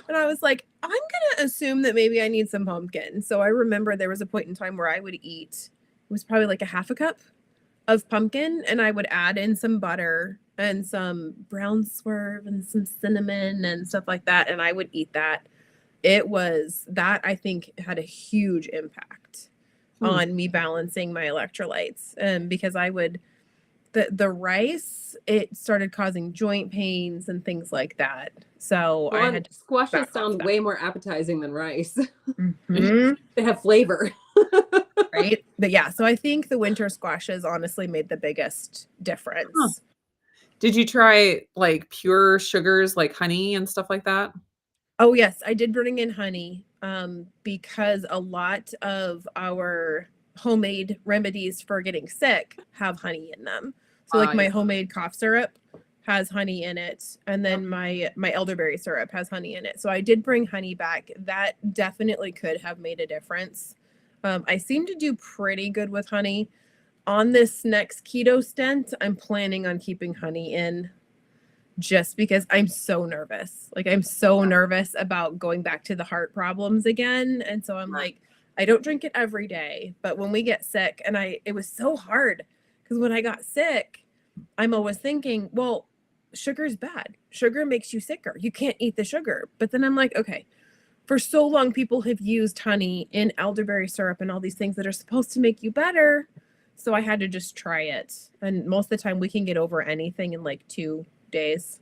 And I was like, I'm going to assume that maybe I need some pumpkin. So I remember there was a point in time where I would eat, it was probably like a half a cup of pumpkin. And I would add in some butter and some brown swerve and some cinnamon and stuff like that. And I would eat that. That I think had a huge impact on me balancing my electrolytes. Because I would, the rice, it started causing joint pains and things like that. So I had squashes sound way more appetizing than rice. Mm-hmm. They have flavor. Right. But yeah, so I think the winter squashes honestly made the biggest difference. Did you try like pure sugars like honey and stuff like that? Oh yes, I did bring in honey, because a lot of our homemade remedies for getting sick have honey in them. So like my Yeah. homemade cough syrup has honey in it, and then Yep. my elderberry syrup has honey in it. So I did bring honey back. That definitely could have made a difference. I seem to do pretty good with honey. On this next keto stint, I'm planning on keeping honey in just because I'm so nervous. Like I'm so nervous about going back to the heart problems again. And so I'm like, I don't drink it every day, but when we get sick, and it was so hard because when I got sick, I'm always thinking, well, sugar's bad. Sugar makes you sicker. You can't eat the sugar. But then I'm like, okay, for so long, people have used honey in elderberry syrup and all these things that are supposed to make you better. So I had to just try it. And most of the time, we can get over anything in like 2 days,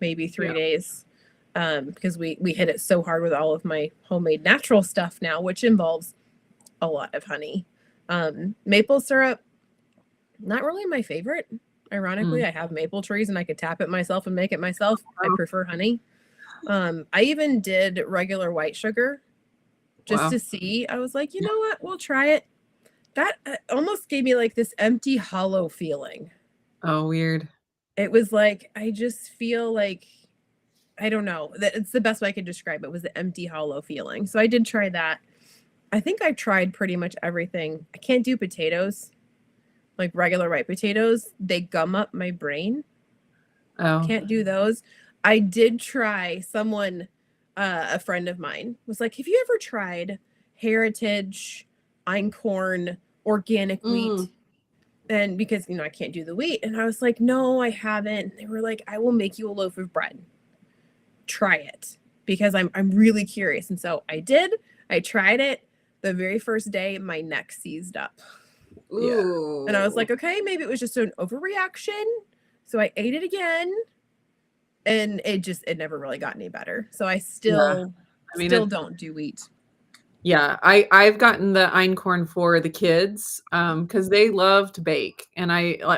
maybe 3 Yeah. days, because we hit it so hard with all of my homemade natural stuff now, which involves a lot of honey. Maple syrup, not really my favorite. Ironically, I have maple trees and I could tap it myself and make it myself. I prefer honey. I even did regular white sugar just Wow. to see. I was like, you know what? We'll try it. That almost gave me like this empty, hollow feeling. Oh, weird. It was like, I just feel like, I don't know, that it's the best way I could describe it, was the empty, hollow feeling. So I did try that. I think I tried pretty much everything. I can't do potatoes, like regular white potatoes. They gum up my brain. Oh. Can't do those. I did try someone, a friend of mine was like, have you ever tried heritage, einkorn, organic wheat? And because, I can't do the wheat. And I was like, no, I haven't. They were like, I will make you a loaf of bread. Try it, because I'm really curious. And so I did. I tried it. The very first day, my neck seized up. Ooh. And I was like, okay, maybe it was just an overreaction. So I ate it again. And it never really got any better. So I still don't do wheat. Yeah, I've gotten the einkorn for the kids, because they love to bake, and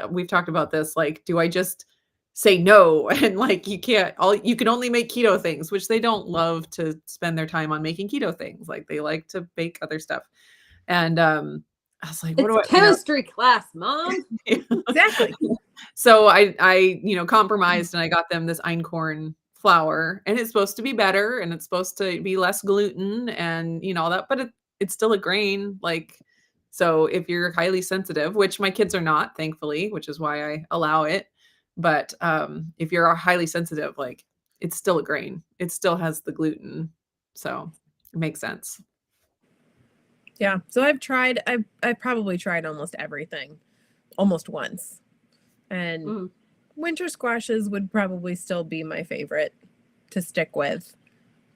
we've talked about this, like, do I just say no? And like, you can only make keto things, which they don't love to spend their time on making keto things. Like they like to bake other stuff. And I was like, what do I, It's chemistry class, Mom. Exactly. So I compromised, and I got them this einkorn flour, and it's supposed to be better, and it's supposed to be less gluten and all that, but it's still a grain. Like, so if you're highly sensitive, which my kids are not, thankfully, which is why I allow it. But if you're highly sensitive, like, it's still a grain. It still has the gluten. So it makes sense. Yeah. So I've probably tried almost everything almost once. And winter squashes would probably still be my favorite to stick with.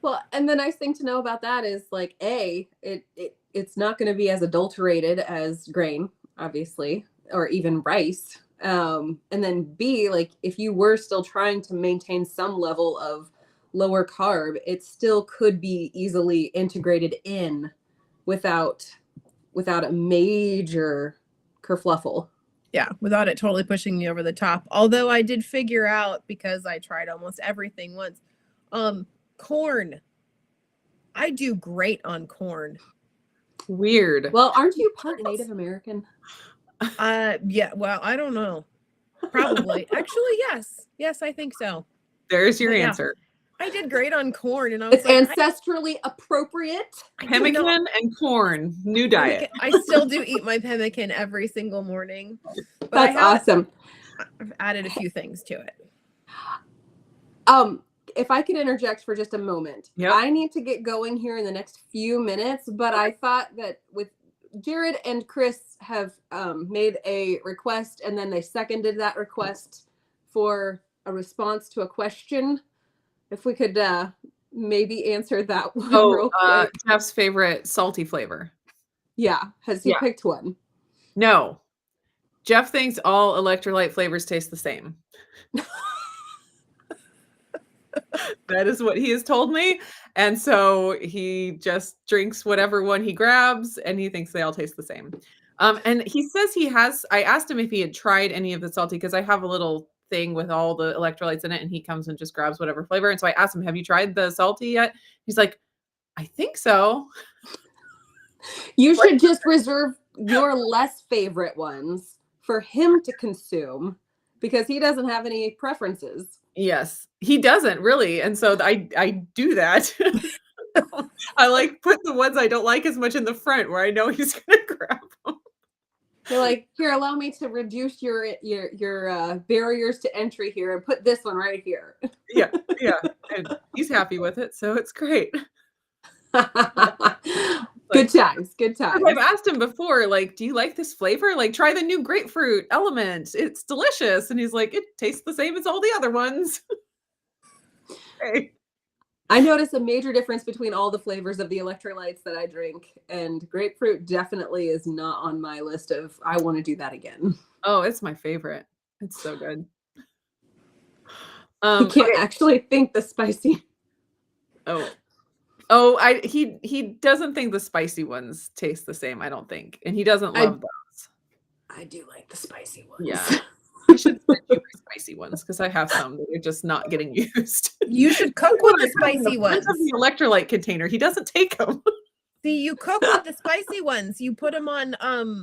Well, and the nice thing to know about that is, like, it's not going to be as adulterated as grain, obviously, or even rice. And then B, like, if you were still trying to maintain some level of lower carb, it still could be easily integrated in without a major kerfluffle. Yeah, without it totally pushing me over the top. Although I did figure out, because I tried almost everything once, corn. I do great on corn. Weird. Well, aren't you part Native American? Yeah, well, I don't know. Probably. Actually, yes. Yes, I think so. There's your But yeah, answer. I did great on corn, and I was It's like, ancestrally appropriate. Pemmican and corn, new diet. I still do eat my pemmican every single morning. But That's awesome. I've added a few things to it. If I could interject for just a moment, Yep. I need to get going here in the next few minutes, but I thought that with Jared and Chris have made a request, and then they seconded that request for a response to a question. If we could maybe answer that one real quick. Jeff's favorite salty flavor. Yeah. Has he picked one? No. Jeff thinks all electrolyte flavors taste the same. That is what he has told me. And so he just drinks whatever one he grabs, and he thinks they all taste the same. And he says I asked him if he had tried any of the salty, because I have a little thing with all the electrolytes in it, and he comes and just grabs whatever flavor. And so I asked him, have you tried the salty yet? He's like, I think so. You should just reserve your less favorite ones for him to consume because he doesn't have any preferences. Yes, he doesn't really. And so I do that. I like put the ones I don't like as much in the front where I know he's gonna grab them. You're like, here, allow me to reduce your barriers to entry here and put this one right here. Yeah. And he's happy with it, so it's great. Good times. I've asked him before, like, do you like this flavor? Like, try the new grapefruit element. It's delicious. And he's like, it tastes the same as all the other ones. Okay. I notice a major difference between all the flavors of the electrolytes that I drink, and grapefruit definitely is not on my list of I want to do that again. Oh, it's my favorite. It's so good. He can't actually think the spicy. He doesn't think the spicy ones taste the same, I don't think. And he doesn't love those. I do like the spicy ones. Yeah. I should send you my spicy ones because I have some that are just not getting used. You should cook with the spicy ones. Of the electrolyte container. He doesn't take them. See, you cook with the spicy ones. You put them on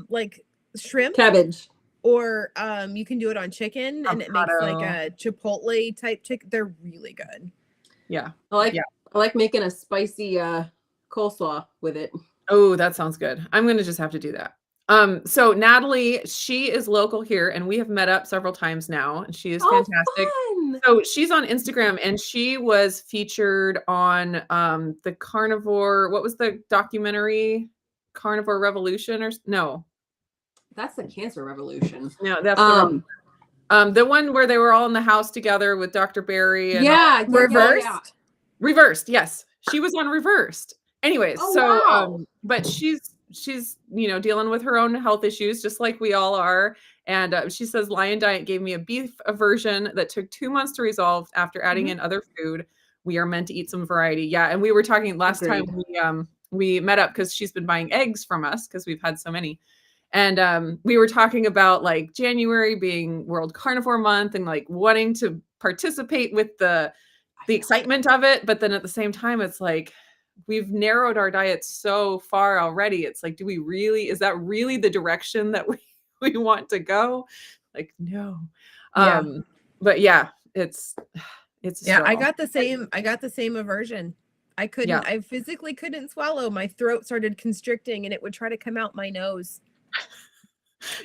like shrimp, cabbage, or you can do it on chicken, and it makes like a chipotle type chicken. They're really good. Yeah, I like making a spicy coleslaw with it. Oh, that sounds good. I'm gonna just have to do that. So Natalie, she is local here, and we have met up several times now, and she is fantastic. Fun. So she's on Instagram, and she was featured on the Carnivore. What was the documentary? Carnivore Revolution, or no? That's the Cancer Revolution. No, that's the one where they were all in the house together with Dr. Barry. And Reversed. Reversed, yes, she was on Reversed. Anyways, but she's dealing with her own health issues just like we all are. And she says Lion Diet gave me a beef aversion that took 2 months to resolve after adding in other food. We are meant to eat some variety. Yeah, and we were talking last time we met up because she's been buying eggs from us because we've had so many. And we were talking about like January being World Carnivore Month and like wanting to participate with the excitement of it. But then at the same time, it's like, we've narrowed our diet so far already. It's like, is that really the direction that we want to go? Like, no. Yeah. But yeah, it's yeah, I got the same aversion. I physically couldn't swallow. My throat started constricting and it would try to come out my nose.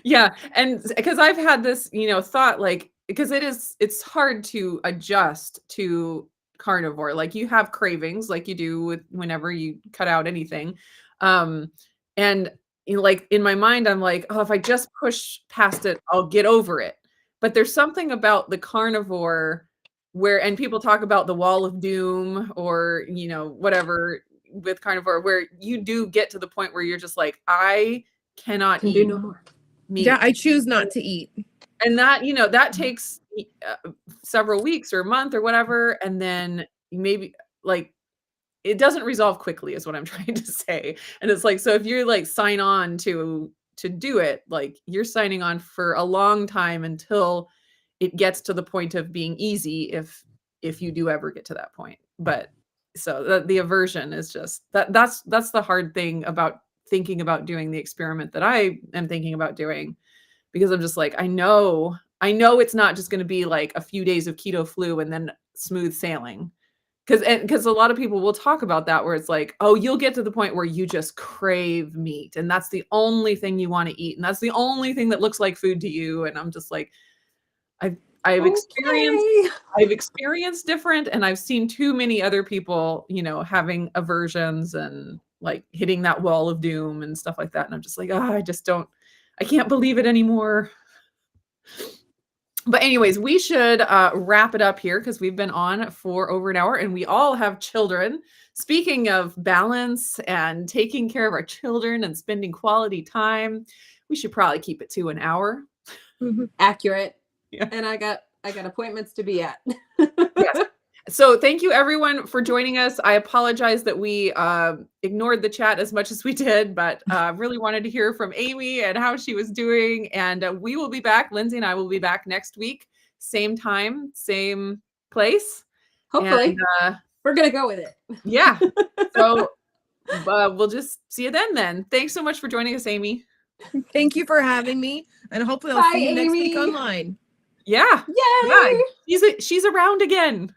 Yeah. And because I've had this, thought, like, because it's hard to adjust to carnivore. Like, you have cravings like you do with whenever you cut out anything. And like in my mind, I'm like, oh, if I just push past it, I'll get over it. But there's something about the carnivore and people talk about the wall of doom or, whatever with carnivore, where you do get to the point where you're just like, I cannot eat no more meat. Yeah, I choose not to eat. And that, that takes several weeks or a month or whatever. And then maybe like, it doesn't resolve quickly is what I'm trying to say. And it's like, so if you're like sign on to do it, like you're signing on for a long time until it gets to the point of being easy. If you do ever get to that point. But so the aversion is just that's the hard thing about thinking about doing the experiment that I am thinking about doing, because I'm just like, I know it's not just going to be like a few days of keto flu and then smooth sailing. Because a lot of people will talk about that, where it's like, oh, you'll get to the point where you just crave meat and that's the only thing you want to eat. And that's the only thing that looks like food to you. And I'm just like, I've experienced different, and I've seen too many other people, having aversions and like hitting that wall of doom and stuff like that. And I'm just like, I can't believe it anymore. But anyways, we should wrap it up here because we've been on for over an hour and we all have children. Speaking of balance and taking care of our children and spending quality time, we should probably keep it to an hour. Accurate. Yeah. And I got appointments to be at. Yes. So thank you everyone for joining us. I apologize that we ignored the chat as much as we did, but really wanted to hear from Amy and how she was doing. And we will be back. Lindsey and I will be back next week, same time, same place. Hopefully. And, We're going to go with it. yeah. So we'll just see you then. Thanks so much for joining us, Amy. Thank you for having me. And hopefully I'll Bye, see you next week Amy. online. Yeah. Yay! Yeah. She's around again.